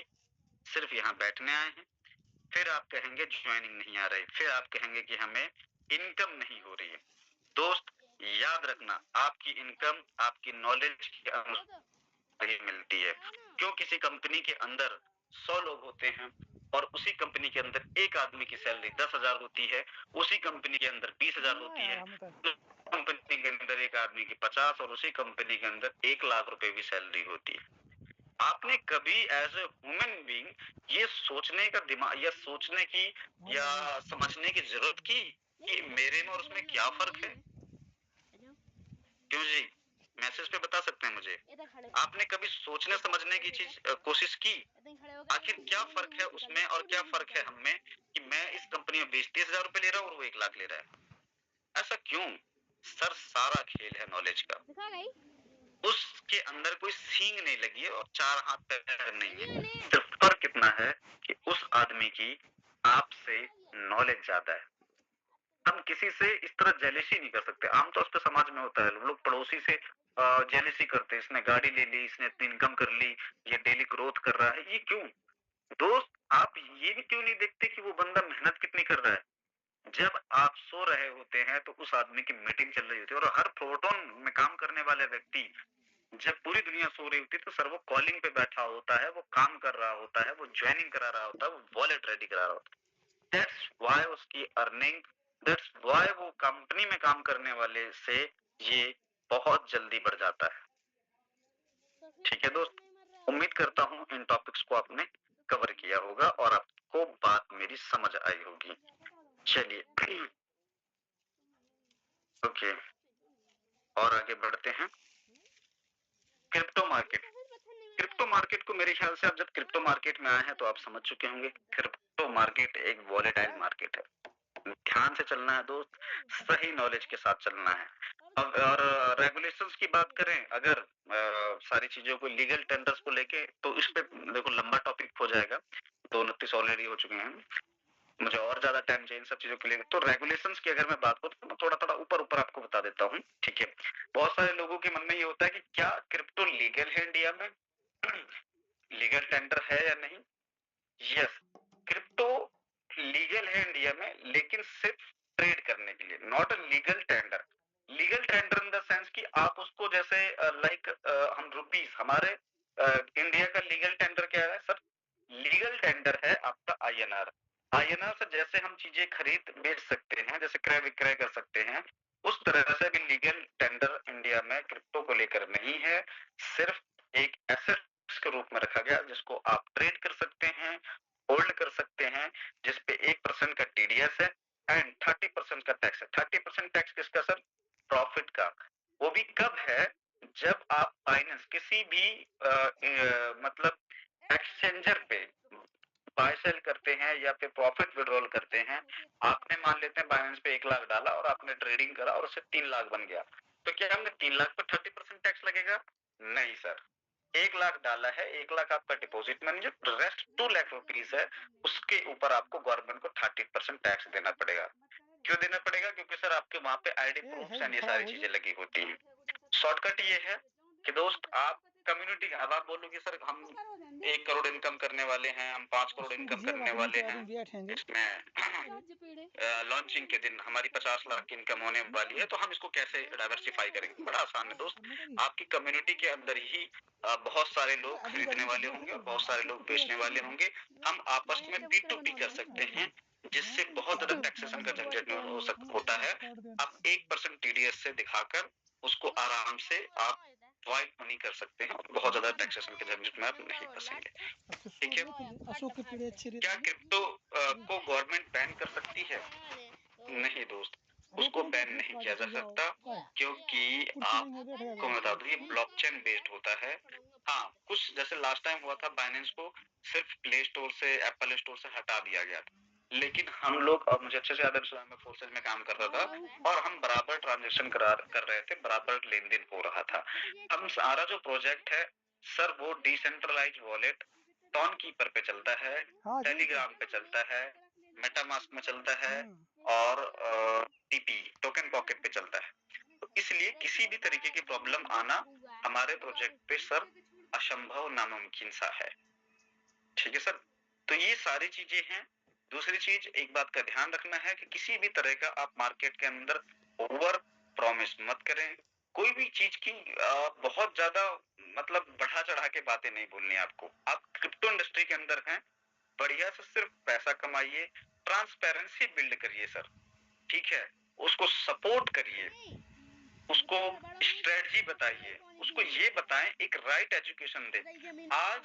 सिर्फ यहाँ बैठने आए हैं, फिर आप कहेंगे ज्वाइनिंग नहीं आ रही, फिर आप कहेंगे कि हमें इनकम नहीं हो रही है। दोस्त याद रखना, आपकी इनकम आपकी नॉलेज के अनुसार ही मिलती है। क्यों किसी कंपनी के अंदर 100 लोग होते हैं और उसी कंपनी के अंदर एक आदमी की सैलरी 10,000 होती है, उसी कंपनी के अंदर 20,000 होती है, कंपनी के अंदर एक आदमी की 50 और उसी कंपनी के अंदर 1 लाख रुपए की सैलरी होती है। आपने कभी एज ए ह्यूमन बीइंग ये सोचने का दिमाग या सोचने की या समझने की जरूरत की कि मेरे में और उसमें क्या फर्क है? क्यों जी, मैसेज पे बता सकते हैं मुझे? आपने कभी सोचने समझने की चीज कोशिश की आखिर क्या फर्क है उसमें और क्या फर्क है हम में कि मैं इस कंपनी में 20-30 हजार रुपए ले रहा हूँ और वो 1 लाख ले रहा है? ऐसा क्यों? सर सारा खेल है नॉलेज का। उसके अंदर कोई सींग नहीं लगी है और 4 हाथ पैर नहीं है। सिर्फ फर्क कितना है कि उस आदमी की आपसे नॉलेज ज्यादा है। हम किसी से इस तरह जेलसी नहीं कर सकते। आमतौर पर समाज में होता है, लोग पड़ोसी से जेलसी करते हैं, इसने गाड़ी ले ली, इसने इतनी इनकम कर ली, ये डेली ग्रोथ कर रहा है, ये क्यों? दोस्त आप ये भी क्यों नहीं देखते कि वो बंदा मेहनत कितनी कर रहा है? जब आप सो रहे होते हैं तो उस आदमी की मीटिंग चल रही होती है, और हर प्रोटोन में काम करने वाले व्यक्ति जब पूरी दुनिया सो रही होती है तो सर वो कॉलिंग पे बैठा होता है, वो काम कर रहा होता है, वो ज्वाइनिंग करा रहा होता है, वो वॉलेट रेडी करा रहा होता है। दैट्स व्हाई उसकी अर्निंग, दैट्स व्हाई वो कंपनी में काम करने वाले से ये बहुत जल्दी बढ़ जाता है। ठीक है दोस्त, उम्मीद करता हूँ इन टॉपिक्स को आपने कवर किया होगा और आपको बात मेरी समझ आई होगी। चलिए ओके, और आगे बढ़ते हैं। Crypto market. क्रिप्टो मार्केट को मेरे ख्याल से आप जब क्रिप्टो मार्केट में आए हैं तो आप समझ चुके होंगे क्रिप्टो मार्केट एक वॉलेटाइल मार्केट है। ध्यान से चलना है दोस्त, सही नॉलेज के साथ चलना है। अब और रेगुलेशंस की बात करें अगर सारी चीजों को लीगल टेंडर्स को लेके, तो इस पे देखो लंबा टॉपिक हो जाएगा, 2:29 ऑलरेडी हो चुके हैं, मुझे और ज्यादा टाइम चाहिए इन सब चीजों के लिए। तो रेगुलेशंस की अगर मैं बात करूं तो मैं थोड़ा थोड़ा ऊपर ऊपर आपको बता देता हूँ। ठीक है, बहुत सारे लोगों के मन में ये होता है कि क्या क्रिप्टो लीगल है इंडिया में, लीगल टेंडर है या नहीं। यस, क्रिप्टो लीगल है इंडिया में, लेकिन सिर्फ ट्रेड करने के लिए, not a legal tender. Legal tender in the sense कि आप उसको जैसे लाइक हम रुपीस, हमारे इंडिया का लीगल टेंडर क्या है सर, लीगल टेंडर है आपका आईएनआर। आईएनआर से जैसे हम चीजें खरीद बेच सकते हैं, जैसे क्रय विक्रय कर सकते हैं, उस तरह से भी लीगल टेंडर इंडिया में क्रिप्टो को लेकर नहीं है। सिर्फ एक एसेट के रूप में रखा गया जिसको आप ट्रेड कर सकते हैं, होल्ड कर सकते हैं, जिसपे 1% का टीडीएस है एंड 30% का टैक्स है। 30% टैक्स किसका सर, प्रॉफिट का। वो भी कब है, जब आप फाइनेंस किसी भी मतलब एक्सचेंजर पे बाय सेल करते हैं या फिर प्रॉफिट विड्रॉल करते हैं। आपने मान लेते हैं बाइनेंस पे 1 लाख डाला और आपने ट्रेडिंग करा और उससे 3 लाख बन गया, तो क्या हमने 3 लाख पर 30% टैक्स लगेगा? नहीं सर, 1 लाख डाला है, 1 लाख आपका डिपॉजिट मनी, जो रेस्ट 2 लाख रुपीज है, उसके ऊपर आपको गवर्नमेंट को 30% टैक्स देना पड़ेगा। क्यों देना पड़ेगा? क्योंकि सर आपके वहां पे आईडी प्रूफ एंड ये सारी चीजें लगी होती हैं। शॉर्टकट ये है कि दोस्त आप कम्युनिटी, अब आप बोलोगे सर हम 1 करोड़ इनकम करने वाले हैं, हम 5 करोड़ इनकम करने वाले हैं, इसमें लॉन्चिंग के दिन हमारी 50 लाख की इनकम होने वाली है, तो हम इसको कैसे डाइवर्सिफाई करेंगे? बड़ा आसान है दोस्त, आपकी कम्युनिटी के अंदर ही बहुत सारे लोग खरीदने वाले होंगे और बहुत सारे लोग बेचने वाले होंगे। हम आपस में P2P कर सकते हैं, जिससे बहुत ज्यादा टैक्सेशन का झंझट होता है। आप 1% टीडीएस से दिखाकर उसको आराम से आप व्हाइट मनी कर सकते हैं, बहुत ज्यादा टैक्सेशन के झंझट में आप नहीं फंसेंगे। ठीक है, क्या क्रिप्टो को गवर्नमेंट बैन कर सकती है? नहीं दोस्त, उसको बैन नहीं किया जा सकता, क्योंकि आपको बता दूं ये ब्लॉकचेन बेस्ड होता है। हाँ, कुछ जैसे लास्ट टाइम हुआ था, बाइनेंस को सिर्फ प्ले स्टोर से, एप्पल स्टोर से हटा दिया गया था, लेकिन हम लोग, और मुझे अच्छे से याद है, मैं फोर्सेज में काम करता था और हम बराबर ट्रांजेक्शन कर रहे थे, बराबर लेन देन हो रहा था। हम सारा जो प्रोजेक्ट है सर, वो डिसेंट्रलाइज वॉलेट टॉन कीपर पे चलता है, टेलीग्राम पे चलता है, मेटामास्क में चलता है और टीपी टोकन पॉकेट पे चलता है। तो इसलिए किसी भी तरीके की प्रॉब्लम आना हमारे प्रोजेक्ट पे सर असंभव, नामुमकिन सा है। ठीक है सर, तो ये सारी चीजें हैं। दूसरी चीज, एक बात का ध्यान रखना है कि किसी भी तरह का आप मार्केट के अंदर ओवर प्रॉमिस मत करें। कोई भी चीज की बहुत ज्यादा मतलब बढ़ा चढ़ा के बातें नहीं बोलनी आपको। आप क्रिप्टो इंडस्ट्री के अंदर हैं, बढ़िया से सिर्फ पैसा कमाइए, ट्रांसपेरेंसी बिल्ड करिए सर। ठीक है, उसको सपोर्ट करिए, उसको स्ट्रेटजी बताइए, उसको ये बताएं, एक राइट एजुकेशन दें। आज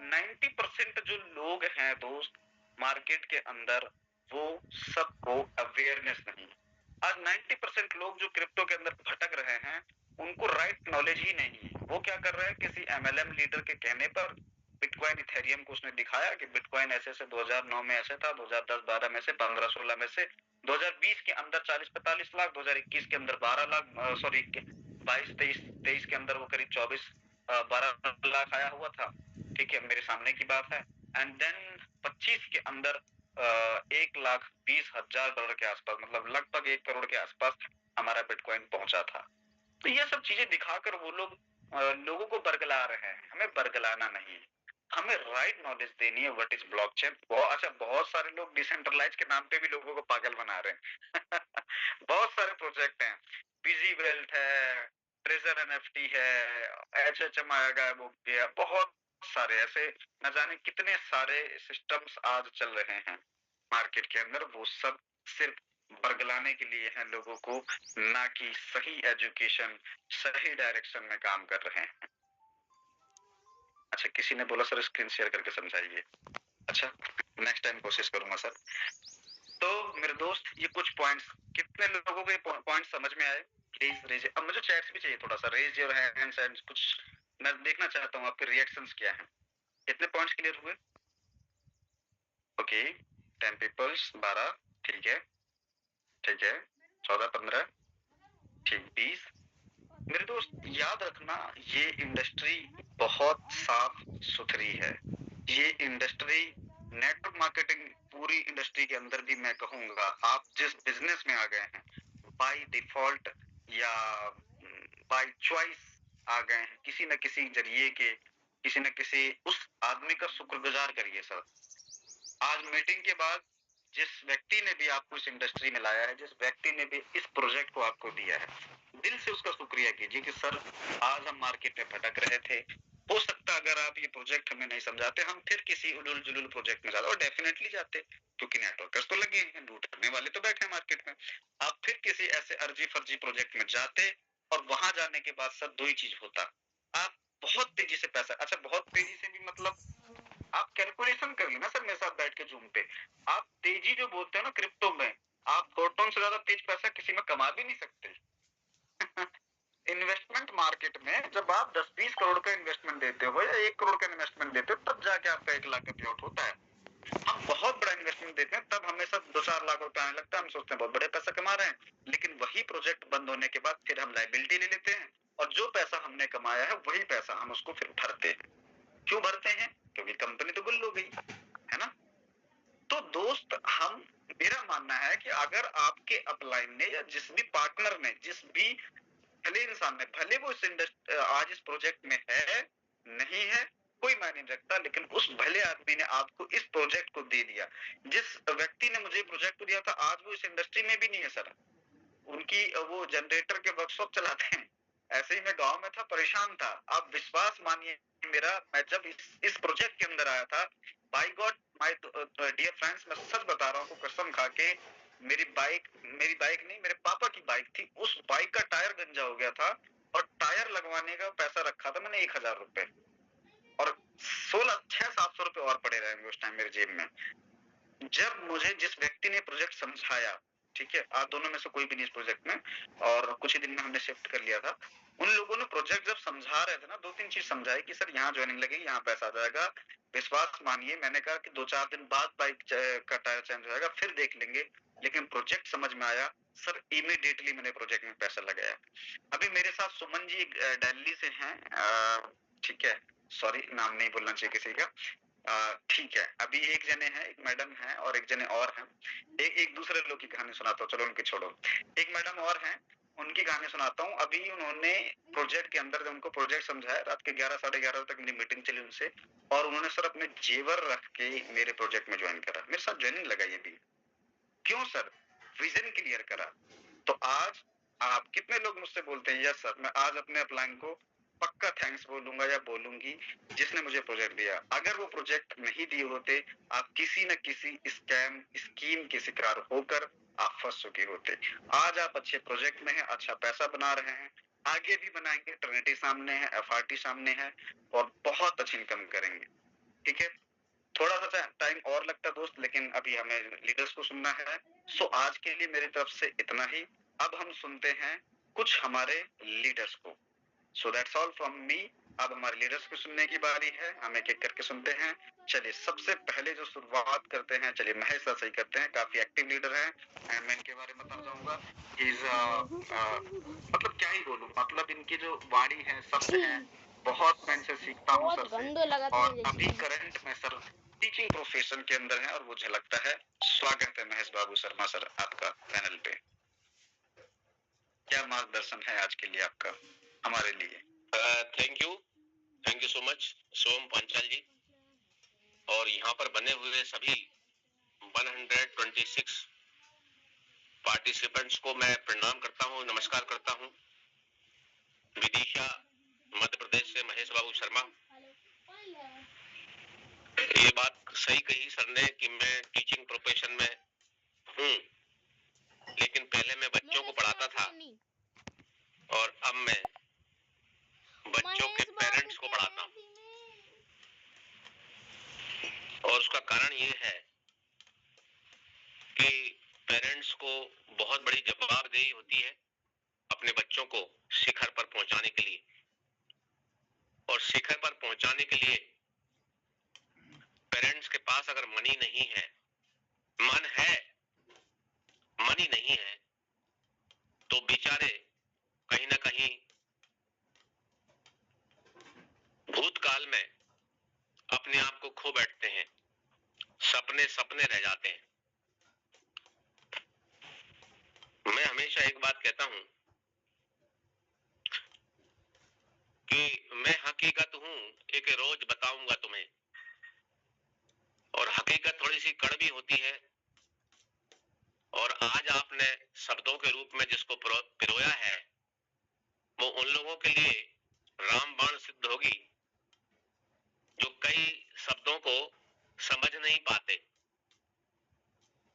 90% जो लोग हैं दोस्त मार्केट के अंदर, वो सबको अवेयरनेस नहीं है। आज 90% लोग जो क्रिप्टो के अंदर भटक रहे हैं, उनको राइट नॉलेज ही नहीं है। वो क्या कर रहे हैं, किसी एमएलएम लीडर के कहने पर बिटकॉइन इथेरियम को उसने दिखाया कि बिटकॉइन ऐसे से 2009 में ऐसे था, 2010-12 में से, 15-16 में से, 2020 के अंदर 40-45 लाख, 2021 के अंदर 12 लाख, सॉरी 22-23 के अंदर वो करीब 12 लाख आया हुआ था। ठीक है, मेरे सामने की बात है। एंड देन 25 के अंदर 1,20,000 डॉलर के आसपास, मतलब लगभग 1 करोड़ के आसपास हमारा बिटकॉइन पहुंचा था। तो ये सब चीजें दिखाकर वो लोग लोगों को बरगला रहे हैं। हमें बरगलाना नहीं है, हमें राइट नॉलेज देनी है व्हाट इज ब्लॉकचेन। अच्छा, बहुत सारे लोग डिसेंट्रलाइज के नाम पे भी लोगों को पागल बना रहे हैं बहुत सारे प्रोजेक्ट हैं, बिजी वेल्थ है, ट्रेजर एनएफटी है, एचएचएम आएगा, वो भी है, बहुत सारे ऐसे न जाने कितने सारे सिस्टम्स आज चल रहे हैं मार्केट के अंदर। वो सब सिर्फ बरगलाने के लिए हैं लोगों को, ना कि सही एजुकेशन, सही डायरेक्शन में काम कर रहे हैं। अच्छा, किसी ने बोला सर स्क्रीन शेयर करके समझाइए। अच्छा, नेक्स्ट टाइम कोशिश करूंगा सर। तो मेरे दोस्त, ये कुछ पॉइंट्स, कितने लोगों को ये पॉइंट समझ में आए? Please raise. अब मुझे चैट्स भी चाहिए थोड़ा सा, रेज योर हैंड्स एंड कुछ मैं देखना चाहता हूँ आपके रिएक्शंस क्या हैं। कितने पॉइंट्स क्लियर हुए? ओके, 10 पीपल्स, 12, ठीक है, ठीक है, 14, 15, ठीक, 20। मेरे दोस्त याद रखना, ये इंडस्ट्री बहुत साफ सुथरी है। ये इंडस्ट्री, नेटवर्क मार्केटिंग पूरी इंडस्ट्री के अंदर भी मैं कहूंगा, आप जिस बिजनेस में आ गए हैं बाय डिफॉल्ट या बाय चॉइस आ गए हैं, किसी न किसी जरिए के, किसी न किसी उस आदमी का शुक्रगुजार करिए सर। आज मीटिंग के बाद जिस व्यक्ति ने भी आपको इस इंडस्ट्री में लाया है, जिस व्यक्ति ने भी इस प्रोजेक्ट को आपको दिया है, दिल से उसका शुक्रिया कीजिए कि सर आज हम मार्केट में भटक रहे थे, हो सकता अगर आप ये प्रोजेक्ट हमें नहीं समझाते हम फिर किसी उलूल जुलूल प्रोजेक्ट में जाते, और डेफिनेटली जाते, क्योंकि नेटवर्कर्स तो लगे हैं, लूटने वाले तो बैठे हैं मार्केट में। आप फिर किसी ऐसे अर्जी फर्जी प्रोजेक्ट में जाते, और वहां जाने के बाद सर दो ही चीज होता, आप बहुत तेजी से पैसा, अच्छा बहुत तेजी से भी मतलब आप कैलकुलेशन कर लेना सर मेरे साथ बैठ के जूम पे, आप तेजी जो बोलते हो ना क्रिप्टो में, आप फोटोन से ज्यादा तेज पैसा किसी में कमा भी नहीं सकते। इन्वेस्टमेंट मार्केट में जब आप 10-20 करोड़ का इन्वेस्टमेंट देते हो या 1 करोड़ का इन्वेस्टमेंट देते हो, तब जाके आपका 1 लाख का पे आउट होता है। हम बहुत बड़ा इन्वेस्टमेंट देते हैं तब हमेशा 2-4 लाख रुपए आने लगता है, हम सोचते हैं बहुत बड़े पैसा कमा रहे हैं, लेकिन वही प्रोजेक्ट बंद होने के बाद फिर हम लायबिलिटी ले लेते हैं, और जो पैसा हमने कमाया है वही पैसा हम उसको फिर भरते हैं। क्यों भरते हैं? क्योंकि कंपनी तो गुल हो गई है ना। तो दोस्त, हम, मेरा मानना है कि अगर आपके अपलाइन ने या जिस भी पार्टनर ने, जिस भी भले इंसान ने, भले वो इस आज इस प्रोजेक्ट में है नहीं है कोई मायने नहीं रखता, लेकिन उस भले आदमी ने आपको इस प्रोजेक्ट को दे दिया, जिस व्यक्ति ने मुझे प्रोजेक्ट को दिया था आज वो इस इंडस्ट्री में भी नहीं है सर, उनकी वो जनरेटर के वर्कशॉप चलाते हैं। ऐसे ही मैं गांव में था, परेशान था, आप विश्वास मानिए मेरा, मैं जब इस प्रोजेक्ट के अंदर आया था, by God my dear friends, मैं सच बता रहा हूँ कसम खा के, मेरी बाइक नहीं, मेरे पापा की बाइक थी, उस बाइक का टायर गंजा हो गया था, और टायर लगवाने का पैसा रखा था मैंने 1000 रुपए, और 600-700 रुपए और पड़े रहेंगे उस टाइम मेरे जेब में। जब मुझे जिस व्यक्ति ने प्रोजेक्ट समझाया, ठीक है, आप दोनों में से कोई भी नहीं इस प्रोजेक्ट में, और कुछ ही दिन में हमने शिफ्ट कर लिया था, उन लोगों ने प्रोजेक्ट जब समझा रहे थे ना, 2-3 चीज समझाई कि सर यहाँ ज्वाइनिंग लगेगी, यहाँ पैसा आ जाएगा, विश्वास मानिए मैंने कहा कि 2-4 दिन बाद बाइक का टायर चेंज हो जाएगा फिर देख लेंगे, लेकिन प्रोजेक्ट समझ में आया सर, इमीडिएटली मैंने प्रोजेक्ट में पैसा लगाया। अभी मेरे साथ सुमन जी दिल्ली से हैं, ठीक है, सॉरी नाम नहीं बोलना चाहिए किसी का, ठीक है, अभी एक जने हैं, एक मैडम है और एक जने और हैं, एक दूसरे लोग की कहानी सुनाता हूँ, चलो उनकी छोड़ो, एक मैडम और हैं, उनकी कहानी सुनाता हूँ। अभी उन्होंने प्रोजेक्ट के अंदर जब उनको प्रोजेक्ट समझाया, रात के 11-11:30 तक मेरी मीटिंग चली उनसे, और उन्होंने सर अपने जेवर रख के मेरे प्रोजेक्ट में ज्वाइन करा, मेरे साथ ज्वाइनिंग लगाई अभी। क्यों सर? विजन क्लियर करा। तो आज आप कितने लोग मुझसे बोलते हैं यस सर, मैं आज अपने अपलाइन को पक्का थैंक्स बोलूंगा या बोलूंगी जिसने मुझे प्रोजेक्ट दिया, अगर वो प्रोजेक्ट नहीं दिए होते आप किसी न किसी स्कैम स्कीम के शिकार होकर आप फंस चुके होते। आज आप अच्छे प्रोजेक्ट में हैं, अच्छा पैसा बना रहे हैं, आगे भी बनाएंगे, ट्रिनिटी सामने है, एफआरटी सामने है, और बहुत अच्छी इनकम करेंगे, ठीक है। थोड़ा सा टाइम और लगता है दोस्त, लेकिन अभी हमें लीडर्स को सुनना है। सो आज के लिए मेरी तरफ से इतना ही। अब हम सुनते हैं कुछ हमारे लीडर्स को। So that's all from me. अब हमारे लीडर्स को सुनने की बारी है, हम एक एक करके सुनते हैं। चलिए सबसे पहले जो शुरुआत करते हैं, चलिए महेश सर सही करते हैं, काफी एक्टिव लीडर हैं, मैं इनके बारे में बताना चाहूंगा। मतलब क्या ही बोलूं, मतलब इनकी जो वाणी है, शब्द है, बहुत मैं इनसे सीखता हूँ सर से, और अभी करंट में सर टीचिंग प्रोफेशन के अंदर है और वो झलकता है। स्वागत है महेश बाबू शर्मा सर आपका पैनल पे। क्या मार्गदर्शन है आज के लिए आपका हमारे लिए? थैंक यू सो मच सोम पांचाल जी, और यहाँ पर बने हुए सभी 126 पार्टिसिपेंट्स को मैं प्रणाम करता हूँ, नमस्कार करता हूँ। विदिशा मध्य प्रदेश से महेश बाबू शर्मा, ये बात सही कही सर ने कि मैं टीचिंग प्रोफेशन में हूँ, लेकिन पहले मैं बच्चों को पढ़ाता था और अब मैं बच्चों के पेरेंट्स को पढ़ाता हूँ। और उसका कारण ये है कि पेरेंट्स को बहुत बड़ी जवाबदेही होती है अपने बच्चों को शिखर पर पहुंचाने के लिए। और शिखर पर पहुंचाने के लिए पेरेंट्स के पास अगर मनी नहीं है, मन है, मनी नहीं है, तो बेचारे कहीं ना कहीं भूतकाल में अपने आप को खो बैठते हैं, सपने सपने रह जाते हैं। मैं हमेशा एक बात कहता हूं कि मैं हकीकत हूं, एक रोज बताऊंगा तुम्हें। और हकीकत थोड़ी सी कड़वी होती है, और आज आपने शब्दों के रूप में जिसको पिरोया है वो उन लोगों के लिए रामबाण सिद्ध होगी जो कई शब्दों को समझ नहीं पाते।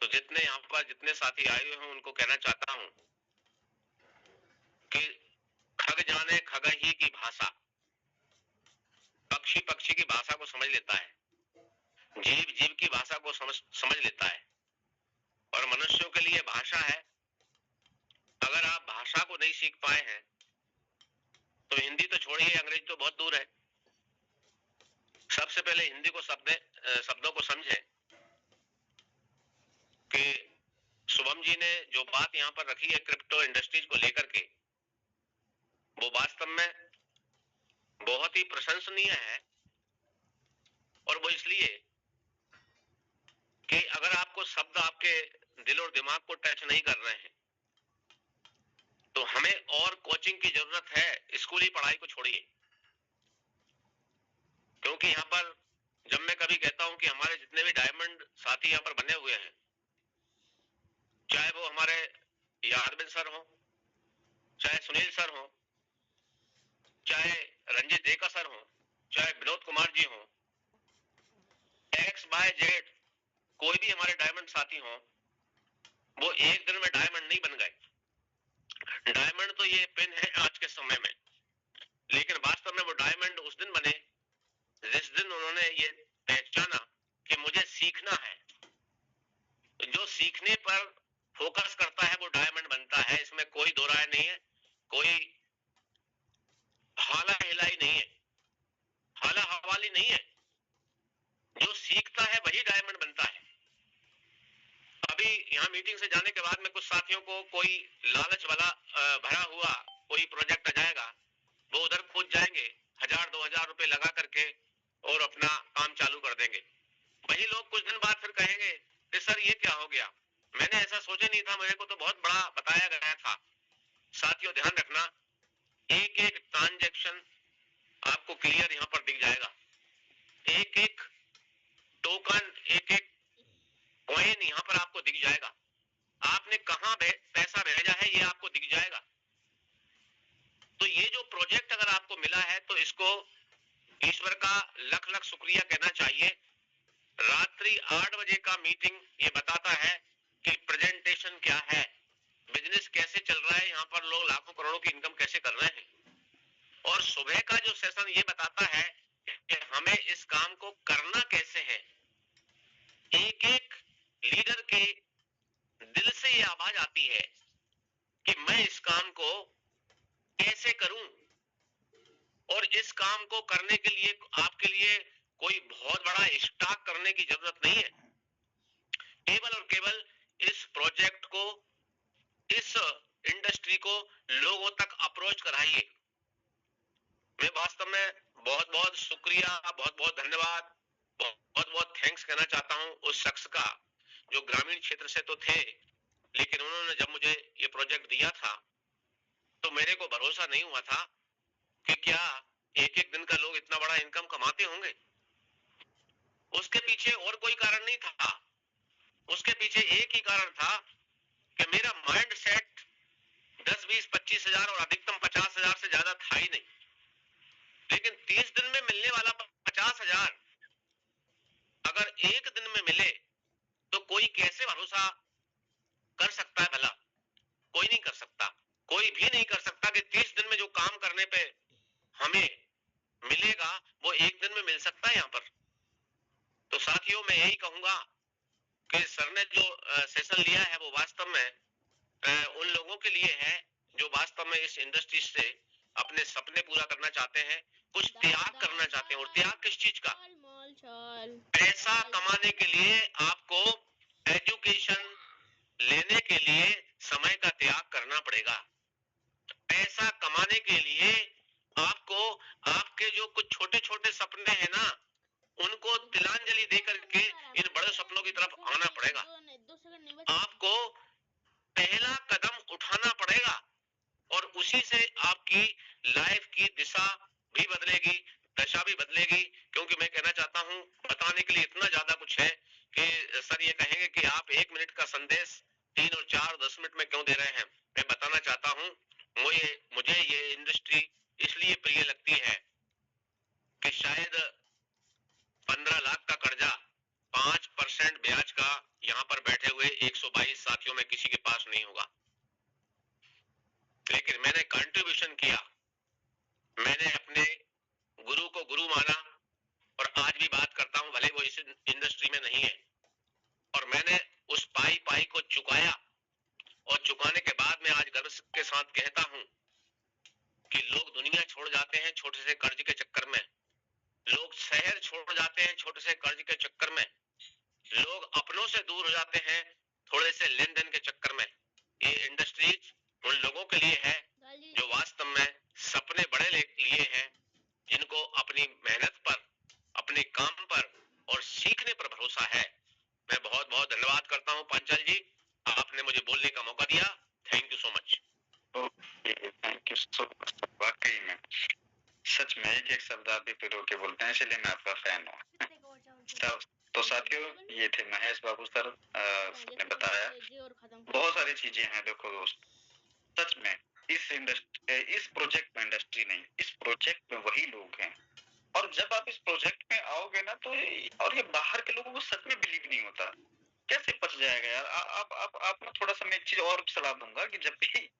तो जितने यहाँ पर जितने साथी आए हुए हैं उनको कहना चाहता हूं कि खग जाने खग ही की भाषा, पक्षी पक्षी की भाषा को समझ लेता है, जीव जीव की भाषा को समझ लेता है। और मनुष्यों के लिए भाषा है, अगर आप भाषा को नहीं सीख पाए हैं तो हिंदी तो छोड़िए, अंग्रेजी तो बहुत दूर है। सबसे पहले हिंदी को शब्दों को समझें कि शुभम जी ने जो बात यहाँ पर रखी है क्रिप्टो इंडस्ट्रीज को लेकर के, वो वास्तव में बहुत ही प्रशंसनीय है। और वो इसलिए कि अगर आपको शब्द आपके दिल और दिमाग को टच नहीं कर रहे हैं तो हमें और कोचिंग की जरूरत है, स्कूली पढ़ाई को छोड़िए। क्योंकि यहाँ पर जब मैं कभी कहता हूं कि हमारे जितने भी डायमंड साथी यहाँ पर बने हुए हैं, चाहे वो हमारे यादविन सर हो, चाहे सुनील सर हो, चाहे रंजित देका सर हो, चाहे विनोद कुमार जी हो, एक्स वाई जेड कोई भी हमारे डायमंड साथी हो, वो एक दिन में डायमंड नहीं बन गए। डायमंड तो ये पिन है आज के समय में, लेकिन वास्तव में वो डायमंड उस दिन बने जिस दिन उन्होंने ये पहचाना कि मुझे सीखना है। जो सीखने पर फोकस करता है वो डायमंड बनता है, इसमें कोई दो राय नहीं है, कोई हाला हिलाई नहीं है, हाला हवाली नहीं है। जो सीखता है वही डायमंड बनता है। अभी यहाँ मीटिंग से जाने के बाद में कुछ साथियों को कोई लालच वाला भरा हुआ कोई प्रोजेक्ट आ जाएगा, वो उधर कूद जाएंगे 1000-2000 रुपए लगा करके और अपना काम चालू कर देंगे। वही लोग कुछ दिन बाद फिर कहेंगे कि सर ये क्या हो गया, मैंने ऐसा सोचा नहीं था, मेरे को तो बहुत बड़ा बताया गया था। साथियों ध्यान रखना, एक एक ट्रांजैक्शन आपको क्लियर यहाँ पर दिख जाएगा, एक एक टोकन, एक एक कॉइन यहाँ पर आपको दिख जाएगा। आपने कहां पैसा भेजा है ये आपको दिख जाएगा। तो ये जो प्रोजेक्ट अगर आपको मिला है तो इसको ईश्वर का लख लख शुक्रिया कहना चाहिए। रात्रि 8 बजे का मीटिंग ये बताता है कि प्रेजेंटेशन क्या है, बिजनेस कैसे चल रहा है, यहाँ पर लोग लाखों करोड़ों की इनकम कैसे कर रहे हैं। और सुबह का जो सेशन ये बताता है कि हमें इस काम को करना कैसे है। एक एक लीडर के दिल से ये आवाज आती है कि मैं इस काम को कैसे करूं। और इस काम को करने के लिए आपके लिए कोई बहुत बड़ा स्टॉक करने की जरूरत नहीं है। केवल और केवल इस प्रोजेक्ट को, इस इंडस्ट्री को लोगों तक अप्रोच कराइए। मैं वास्तव में बहुत बहुत शुक्रिया, बहुत बहुत धन्यवाद, बहुत बहुत थैंक्स कहना चाहता हूं उस शख्स का जो ग्रामीण क्षेत्र से तो थे, लेकिन उन्होंने जब मुझे ये प्रोजेक्ट दिया था तो मेरे को भरोसा नहीं हुआ था कि क्या एक एक दिन का लोग इतना बड़ा इनकम कमाते होंगे। उसके पीछे और कोई कारण नहीं था, उसके पीछे एक ही कारण था कि मेरा माइंड सेट 10, 20, 25 हजार और अधिकतम 50 हजार से ज्यादा था ही नहीं। लेकिन 30 दिन में मिलने वाला 50 हजार अगर एक दिन में मिले तो कोई कैसे भरोसा कर सकता है भला। नहीं कर सकता, कोई भी नहीं कर सकता कि 30 दिन में जो काम करने पे हमें मिलेगा वो एक दिन में मिल सकता है यहाँ पर। तो साथियों मैं यही कहूंगा कि सर ने जो सेशन लिया है वो वास्तव में उन लोगों के लिए है जो वास्तव में इस इंडस्ट्री से अपने सपने पूरा करना चाहते हैं, कुछ त्याग करना चाहते हैं। और त्याग किस चीज का? पैसा कमाने के लिए आपको एजुकेशन लेने के लिए समय का त्याग करना पड़ेगा। पैसा कमाने के लिए आपको आपके जो कुछ छोटे छोटे सपने हैं ना, उनको तिलांजलि देकर के इन बड़े सपनों की तरफ आना पड़ेगा। आपको पहला कदम उठाना पड़ेगा और उसी से आपकी लाइफ की दिशा भी बदलेगी, दशा भी बदलेगी। क्योंकि मैं कहना चाहता हूं, बताने के लिए इतना ज्यादा कुछ है कि सर ये कहेंगे कि आप 1 मिनट का संदेश 3 और 4 10 मिनट में क्यों दे रहे हैं। मैं बताना चाहता हूं, मुझे ये इंडस्ट्री इसलिए प्रिय लगती है कि शायद 15 लाख का कर्जा 5% ब्याज का यहाँ पर बैठे हुए 122 साथियों में किसी के पास नहीं होगा। लेकिन मैंने कंट्रीब्यूशन किया, मैंने अपने गुरु को गुरु माना और आज भी बात करता हूं, भले वो इस इंडस्ट्री में नहीं है, और मैंने उस पाई को चुकाया। और चुकाने के बाद मैं आज गर्व के साथ कहता हूं कि लोग दुनिया छोड़ जाते हैं छोटे से कर्ज के चक्कर में, लोग शहर छोड़ जाते हैं छोटे से कर्ज के चक्कर में, लोग अपनों से दूर हो जाते हैं थोड़े से लेन देन के चक्कर में। ये इंडस्ट्रीज उन लोगों के लिए है जो वास्तव में सपने बड़े लिए हैं, जिनको अपनी मेहनत पर, अपने काम पर और सीखने पर भरोसा है। मैं बहुत बहुत धन्यवाद करता हूं पांचाल जी, आपने मुझे बोलने का मौका दिया। Thank you so much. Thank you so much. वाकई में सच में एक शब्द आप भी पिरो के बोलते हैं, इसलिए मैं आपका फैन हूँ। तो साथियों, ये थे महेश बाबू सर ने बताया बहुत सारी चीजें हैं। देखो दोस्त, सच में इस प्रोजेक्ट में इंडस्ट्री नहीं, इस प्रोजेक्ट में वही लोग हैं। और जब आप इस प्रोजेक्ट में आओगे ना, तो और ये बाहर के लोगों को सच में बिलीव नहीं होता, कैसे पच जाएगा यार। आप ना थोड़ा सा मैं एक चीज और सलाह दूंगा कि जब भी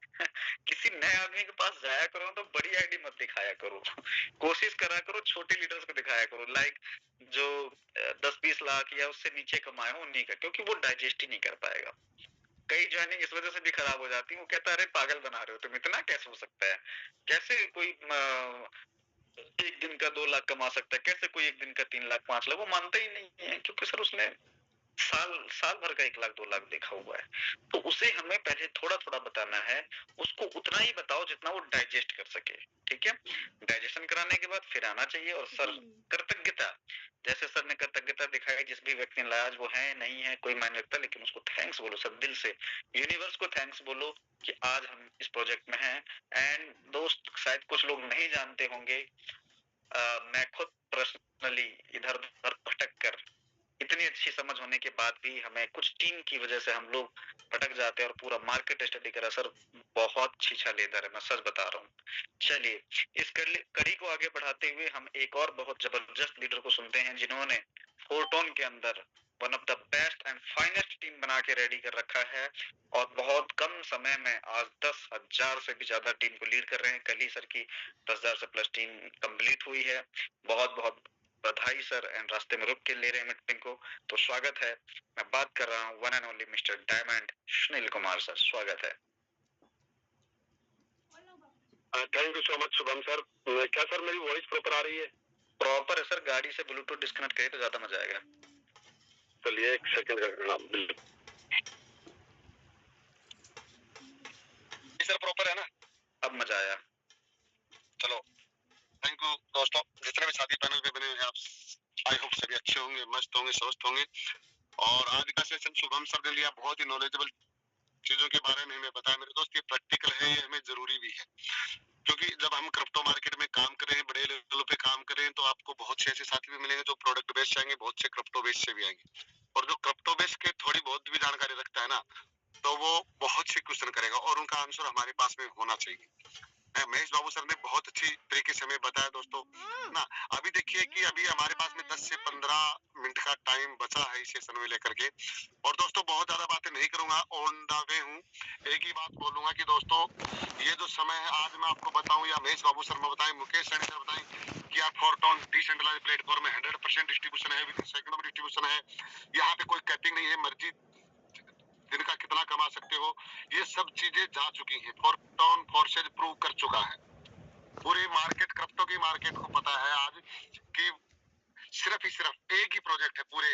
किसी नए आदमी के पास जाया करो तो बड़ी आईडी मत दिखाया करो। कोशिश करा करो छोटे लीडर्स को दिखाया करो, लाइक जो 10-20 लाख या उससे नीचे कमाए हो उन्हीं का, क्योंकि वो डाइजेस्ट ही नहीं कर पाएगा। कई ज्वाइनिंग इस वजह से भी खराब हो जाती है, वो कहता है अरे पागल बना रहे हो तुम, इतना कैसे हो सकता है, कैसे कोई एक दिन का 2 लाख कमा सकता है, कैसे कोई एक दिन का 3 लाख 5 लाख, वो मानता ही नहीं है, क्योंकि सर उसने साल भर का 1 लाख 2 लाख देखा हुआ है। तो उसे हमें पहले थोड़ा थोड़ा बताना है, उसको उतना ही बताओ जितना वो डाइजेस्ट कर सके, ठीक है। डाइजेशन कराने के बाद फिर आना चाहिए। और सर कृतज्ञता, जैसे सर ने कृतज्ञता दिखाई, जिस भी व्यक्ति ने लाया, आज वो है नहीं है कोई मायने रखता, लेकिन उसको थैंक्स बोलो सब दिल से, यूनिवर्स को थैंक्स बोलो कि आज हम इस प्रोजेक्ट में हैं। एंड दोस्त, शायद कुछ लोग नहीं जानते होंगे, मैं खुद पर्सनली इधर उधर भटक कर, इतनी अच्छी समझ होने के बाद भी हमें कुछ टीम की वजह से हम लोग भटक जाते हैं और पूरा मार्केट स्टडी करा। सर बहुत छीछा लेदर है, मैं सच बता रहा हूँ। चलिए, इस कड़ी को आगे बढ़ाते हुए हम एक और बहुत जबरदस्त लीडर को सुनते हैं, जिन्होंने फोरटोन के अंदर one of the best and finest team बना के रेडी कर रखा है और बहुत कम समय में आज 10,000 से भी ज्यादा टीम को लीड कर रहे हैं। कल ही सर की 10,000 से प्लस टीम कंप्लीट हुई है। बहुत बहुत बधाई सर। एंड रास्ते में रुक के ले रहे हैं मीटिंग को, तो स्वागत है। मैं बात कर रहा हूँ one and only mister diamond Sunil Kumar sir, स्वागत है। Thank you so much Shubham sir. क्या सर मेरी वॉइस प्रॉपर आ रही है? प्रॉपर है सर, गाड़ी से ब्लूटूथ डिस्कनेक्ट करिए तो ज्यादा मजा आएगा। चलिए 1 सेकंड का सर, प्रॉपर है ना? अब मजा आया। चलो, थैंक यू दोस्तों, जितने भी साथी पैनल पे बने हैं आप, आई होप सभी अच्छे होंगे, मस्त होंगे, स्वस्थ होंगे। और आज का सेशन शुभम सर ने लिया, बहुत ही नॉलेजेबल चीजों के बारे में हमें बताया। मेरे दोस्त, ये प्रैक्टिकल है, ये हमें जरूरी भी है, क्योंकि जब हम क्रिप्टो मार्केट में काम कर रहे हैं, बड़े लेवल पे काम कर रहे हैं, तो आपको बहुत से ऐसे साथी भी मिलेंगे जो प्रोडक्ट बेस से आएंगे, बहुत से क्रिप्टो बेस से भी आएंगे। और जो क्रिप्टो बेस के थोड़ी बहुत भी जानकारी रखता है ना, तो वो बहुत से क्वेश्चन करेगा और उनका आंसर हमारे पास में होना चाहिए। महेश बाबू सर ने बहुत अच्छी तरीके से हमें बताया दोस्तों ना। अभी देखिए कि अभी हमारे पास में 10 से 15 मिनट का टाइम बचा है इस सेशन में लेकर के। और दोस्तों बहुत ज्यादा बातें नहीं करूंगा, ऑन द वे हूँ। एक ही बात बोलूंगा कि दोस्तों ये जो समय है आज मैं आपको बताऊं या महेश बाबू शर्मा बताएं, मुकेश सैनी सर बताएं कि आप फोरटॉन डिसेंट्रलाइज्ड प्लेटफॉर्म में 100% डिस्ट्रीब्यूशन है, विद इन सेकंड में डिस्ट्रीब्यूशन है। यहाँ पे कोई कैपिंग नहीं है, मर्जी दिन का कितना कमा सकते हो, ये सब चीजें जा चुकी हैं। फोरटॉन फोर्सेज प्रूव कर चुका है, पूरी मार्केट क्रिप्टो की मार्केट को पता है आज कि सिर्फ ही सिर्फ एक ही प्रोजेक्ट है पूरे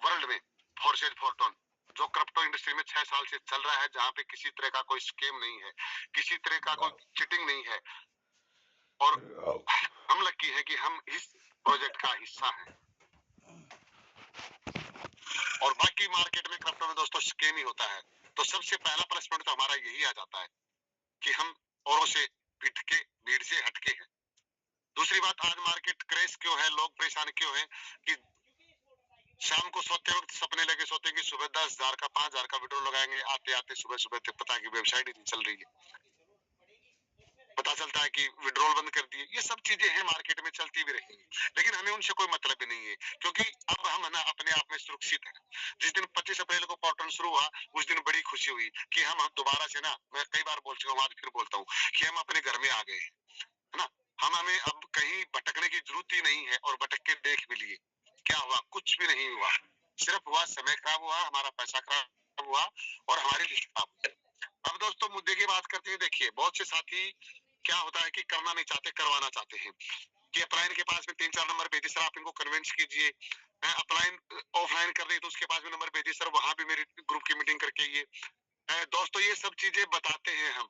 वर्ल्ड में, फोर्सेज फोरटॉन, जो क्रिप्टो इंडस्ट्री में 6 साल से चल रहा है, जहां पे किसी तरह का कोई स्कीम नहीं है, किसी तरह का कोई चिटिंग नहीं है। और हम लकी है कि हम इस प्रोजेक्ट का हिस्सा हैं। और बाकी मार्केट में क्रिप्टो में दोस्तों स्कीम ही होता है। तो सबसे पहला प्लस पॉइंट तो हमारा यही आ जाता है कि हम औरों से भीड़ से हटके हैं। दूसरी बात, आज मार्केट क्रैश क्यों है, लोग परेशान क्यों हैं कि शाम को सोते वक्त सपने लगे सोते कि सुबह 10,000 का 5,000 का विड्रॉ लगाएंगे, आते आते सुबह सुबह पता कि वेबसाइट ही नहीं चल रही है, पता चलता है कि विड्रॉल बंद कर दिए। ये सब चीजें हैं, मार्केट में चलती भी रहेंगी, लेकिन हमें उनसे कोई मतलब भी नहीं है, क्योंकि अब हम है ना अपने आप में सुरक्षित हैं। जिस दिन 25 अप्रैल को पोर्टल शुरू हुआ उस दिन बड़ी खुशी हुई कि हम दोबारा से ना, मैं कई बार बोल चुका हूँ, आज फिर बोलता हूँ कि हम अपने घर में आ गए है ना। हमें अब कहीं भटकने की जरूरत ही नहीं है, और भटक के देख भी लिए क्या हुआ, कुछ भी नहीं हुआ। सिर्फ हुआ समय खराब हुआ, हमारा पैसा खराब हुआ और हमारी लिस्ट खराब हुई। अब दोस्तों मुद्दे की बात करते हैं। देखिए बहुत से साथी क्या होता है कि करना नहीं चाहते, करवाना चाहते हैं कि अपलाइन के पास में 3-4 नंबर भेजिए सर, आप इनको कन्विंस कीजिए। अपलाइन ऑफलाइन कर रही है तो उसके पास में नंबर भेजिए सर, वहां भी मेरी ग्रुप की मीटिंग करके ये दोस्तों ये सब चीजें बताते हैं हम,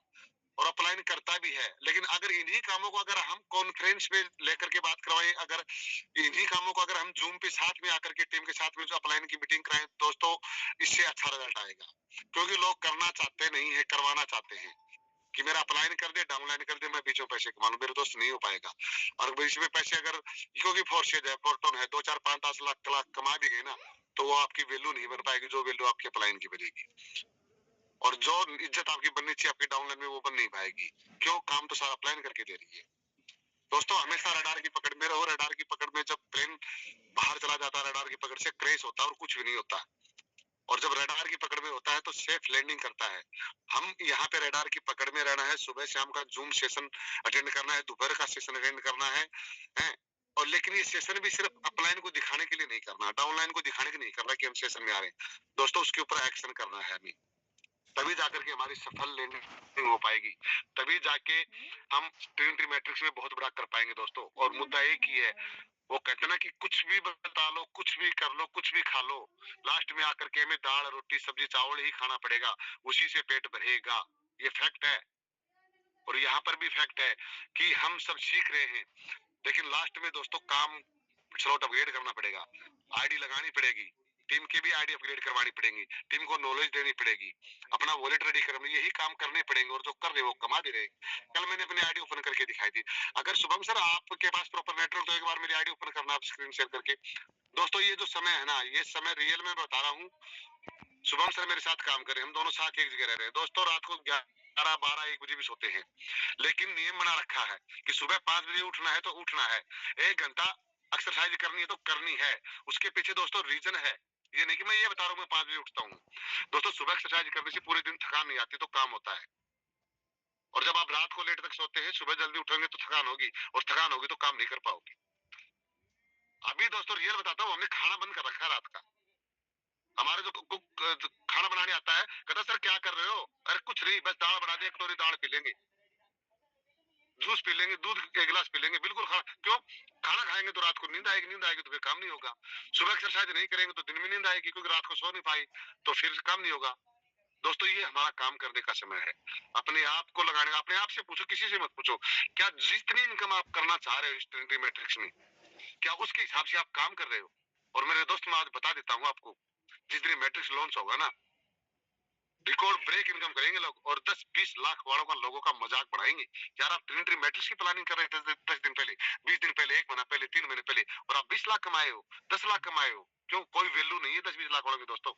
और अपलाइन करता भी है। लेकिन अगर इन्हीं कामों को अगर हम कॉन्फ्रेंस में लेकर के बात करवाएं, अगर इन्हीं कामों को अगर हम जूम पे साथ में आकर के टीम के साथ में जो अपलाइन की मीटिंग कराएं दोस्तों, इससे अच्छा रिजल्ट आएगा। क्योंकि लोग करना चाहते नहीं है, करवाना चाहते हैं कि मेरा अपलाइन कर दे, डाउनलाइन कर दे, मैं बीच में पैसे कमा लूं। मेरे दोस्त नहीं हो पाएगा। और बीच में पैसे अगर, क्योंकि फोर्सेज है, फोरटोन है, 2, 4, 5, 10 लाख कमा भी गए ना, तो वो आपकी वैल्यू नहीं बन पाएगी जो वैल्यू आपकी अपलाइन की बनेगी। और जो इज्जत आपकी बननी चाहिए आपकी डाउनलाइन में, वो बन नहीं पाएगी। क्यों? काम तो सारा प्लान करके दे रही है। दोस्तों हमेशा रडार की पकड़ में रहो। रडार की पकड़ में जब प्लेन बाहर चला जाता है, रडार की पकड़ से क्रैश होता है और कुछ भी नहीं होता। और जब रडार की पकड़ में होता है तो सेफ लैंडिंग करता है। हम यहाँ पे रडार की पकड़ में रहना है, सुबह शाम का जूम सेशन अटेंड करना है, दोपहर का सेशन अटेंड करना है। और लेकिन ये सेशन भी सिर्फ अपलाइन को दिखाने के लिए नहीं करना, डाउनलाइन को दिखाने के लिए नहीं करना कि हम सेशन में आ रहे हैं। दोस्तों उसके ऊपर एक्शन करना है हमें, तभी जाकर के हमारी सफल लैंडिंग हो पाएगी, तभी जाके हम ट्रिनिटी मैट्रिक्स में बहुत बड़ा कर पाएंगे दोस्तों। और मुद्दा एक ही है, वो कहते ना कि कुछ भी बता लो, कुछ भी कर लो, कुछ भी खा लो, लास्ट में आकर के हमें दाल रोटी सब्जी चावल ही खाना पड़ेगा, उसी से पेट भरेगा। ये फैक्ट है। और यहाँ पर भी फैक्ट है कि हम सब सीख रहे हैं, लेकिन लास्ट में दोस्तों काम स्लॉट अपग्रेड करना पड़ेगा, आईडी लगानी पड़ेगी, टीम की भी आईडी अपग्रेड करवानी पड़ेगी, टीम को नॉलेज देनी पड़ेगी, अपना वॉलेट रेडी करना, यही काम करने पड़ेंगे। और जो कर रहे वो कमा भी रहे। कल मैंने अपनी आईडी ओपन करके दिखाई थी। अगर शुभम सर आपके पास प्रॉपर नेटवर्क तो एक बार मेरी आईडी ओपन करना, आप स्क्रीन शेयर करके। दोस्तों ये जो समय है ना, ये समय रियल में बता रहा हूँ, शुभम सर मेरे साथ काम करे, हम दोनों साथ एक जगह रह रहे हैं दोस्तों। रात को 11, 12, 1 बजे भी सोते हैं, लेकिन नियम बना रखा है कि सुबह 5 बजे उठना है तो उठना है, 1 घंटा एक्सरसाइज करनी है तो करनी है। उसके पीछे दोस्तों रीजन है, ये नहीं कि मैं ये बता रहा हूँ मैं 5 बजे उठता हूँ। दोस्तों सुबह एक्सरसाइज करने से पूरे दिन थकान नहीं आती, तो काम होता है। और जब आप रात को लेट तक सोते हैं, सुबह जल्दी उठेंगे तो थकान होगी, और थकान होगी तो काम नहीं कर पाओगे। अभी दोस्तों रियल बताता हूँ, हमने खाना बंद कर रखा है रात का। हमारे जो कुक खाना बनाने आता है कहता सर क्या कर रहे हो? अरे कुछ नहीं, बस दाल बना दे, 1 कटोरी दाल पी लेंगे, जूस पी लेंगे, दूध 1 गिलास पी लेंगे, बिल्कुल क्यों? खाना खाएंगे तो रात को नींद आएगी, नींद आएगी तो फिर काम नहीं होगा। सुबह एक्सरसाइज नहीं करेंगे तो दिन में नींद आएगी, क्योंकि रात को सो नहीं पाई तो फिर काम नहीं होगा। दोस्तों ये हमारा काम करने का समय है, अपने आप को लगाने का। अपने आप से पूछो, किसी से मत पूछो, क्या जितनी इनकम आप करना चाह रहे हो इस ट्रिनिटी मैट्रिक्स में, क्या उसके हिसाब से आप काम कर रहे हो? और मेरे दोस्त मैं आज बता देता हूँ आपको, जिस दिन मैट्रिक्स लॉन्च होगा ना, रिकॉर्ड ब्रेक इनकम करेंगे लोग, और 10-20 लाख वालों का, लोगों का मजाक बढ़ाएंगे। यार आप ट्रिनिटी मैट्रिक्स की प्लानिंग कर रहे थे 10 दिन पहले, 20 दिन पहले, 1 महीना पहले, 3 महीने पहले, और आप 20 लाख कमाए हो, 10 लाख कमाए हो। क्यों? कोई वैल्यू नहीं है 10-20 लाख वालों की दोस्तों।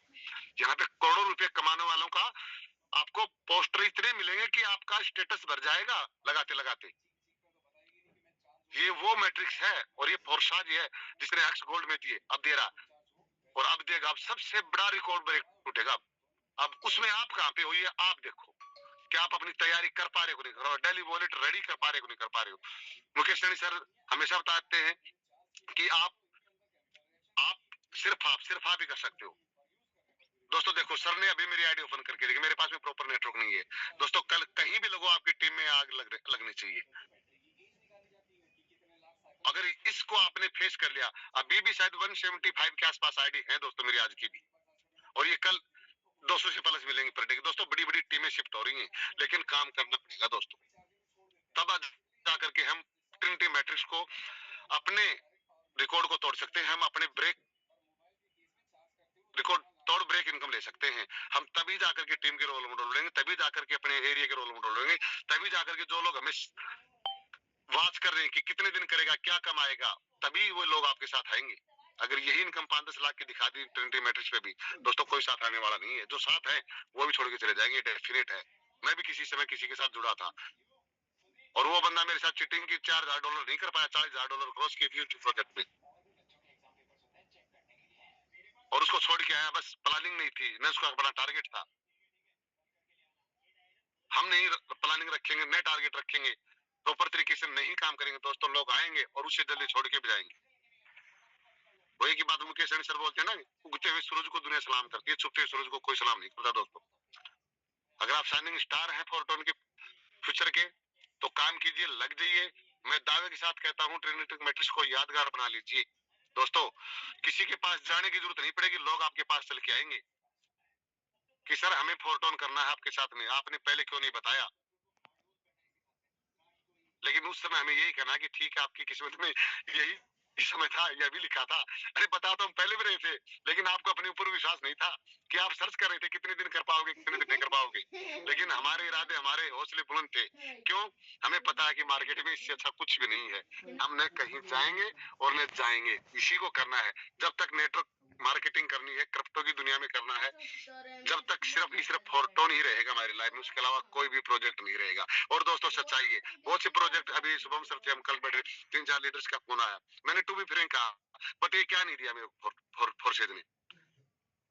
यहाँ पे करोड़ों रुपए कमाने वालों का आपको पोस्टर इतने मिलेंगे कि आपका स्टेटस भर जाएगा लगाते लगाते। ये वो मैट्रिक्स है और ये फोरसाज है जिसने एक्स गोल्ड में दिए, अब दे रहा और अब देगा। अब सबसे बड़ा रिकॉर्ड ब्रेक टूटेगा। अब उसमें आप कहाँ पे हो ये आप देखो, क्या आप अपनी तैयारी कर पा रहे हो नहीं कर रहे हो, डेली वॉलेट रेडी कर पा रहे हो नहीं कर पा रहे हो। मुकेश सहनी सर हमेशा बताते हैं कि सिर्फ आप ही कर सकते हो। दोस्तों देखो, सर ने अभी मेरी आईडी ओपन करके देखी, मेरे पास में प्रॉपर नेटवर्क नहीं है। दोस्तों कल कहीं भी लोगों आपकी टीम में आग लगनी चाहिए। अगर इसको आपने फेस कर लिया, अभी भी शायद 175 के आसपास आईडी है दोस्तों मेरी आज की भी, और ये कल 200 से प्लस मिलेंगे पर डे। दोस्तों बड़ी बड़ी टीमें शिफ्ट हो रही हैं, लेकिन काम करना पड़ेगा दोस्तों, तब जाकर के हम ट्रिनिटी मैट्रिक्स को अपने रिकॉर्ड को तोड़ सकते हैं। हम अपने रिकॉर्ड तोड़ ब्रेक इनकम ले सकते हैं। हम तभी जाकर के टीम के रोल मॉडल लेंगे, तभी जाकर के अपने एरिया के रोल मॉडल लेंगे, तभी जाकर के जो लोग हमें वाच कर रहे हैं कि कितने दिन करेगा क्या कमाएगा, तभी वो लोग आपके साथ आएंगे। अगर यही इनकम 5-10 लाख की दिखा दी ट्रिनिटी मैट्रिक्स पे भी, दोस्तों कोई साथ आने वाला नहीं है। जो साथ है वो भी छोड़ के चले जाएंगे, डेफिनेट है। मैं भी किसी समय किसी के साथ जुड़ा था और वो बंदा मेरे साथ चीटिंग की $4,000 नहीं कर पाया, $40,000 क्रॉस की फ्यूचर प्रोजेक्ट में, और उसको छोड़ के आया। बस प्लानिंग नहीं थी, न उसका अपना टारगेट था। हम नहीं प्लानिंग रखेंगे, नए टारगेट रखेंगे, प्रॉपर तरीके से नहीं काम करेंगे दोस्तों, लोग आएंगे और उससे जल्दी छोड़ के भी जाएंगे। वही की बात मुकेश सहनी सर बोलते हैं ना, उगते हुए सूरज को दुनिया सलाम करती है, छुपते हुए सूरज को कोई सलाम नहीं करता दोस्तों। अगर आप शाइनिंग स्टार हैं फोरटोन के फ्यूचर के, तो काम कीजिए, लग जाइए। मैं दावे के साथ कहता हूँ ट्रिनिटी मैट्रिक्स को यादगार बना लीजिए दोस्तों। किसी के पास जाने की जरूरत नहीं पड़ेगी, लोग आपके पास चल के आएंगे कि सर हमें फोरटोन करना है आपके साथ में, आपने पहले क्यों नहीं बताया। लेकिन उस समय हमें यही कहना है कि ठीक है आपकी किस्मत में यही समय था, यह भी लिखा था। अरे बता तो हम पहले भी रहे थे, लेकिन आपको अपने ऊपर विश्वास नहीं था कि आप सर्च कर रहे थे कितने दिन कर पाओगे, कितने दिन नहीं कर पाओगे। लेकिन हमारे इरादे, हमारे हौसले बुलंद थे। क्यों? हमें पता है कि मार्केट में इससे अच्छा कुछ भी नहीं है। हम न कहीं जाएंगे और न जाएंगे, इसी को करना है। जब तक नेटवर्क मार्केटिंग करनी है, क्रिप्टो की दुनिया में करना है, जब तक सिर्फ फोरटोन ही रहेगा हमारी लाइफ में, उसके अलावा कोई भी प्रोजेक्ट नहीं रहेगा। और दोस्तों सच्चाई है, बहुत से प्रोजेक्ट अभी शुभम सर थे, हम कल बैठे 3-4 लीडर्स का फोन आया, मैंने टू बी फ्रैंक कहा, बट ये क्या नहीं दिया मेरे फोर्सेज ने।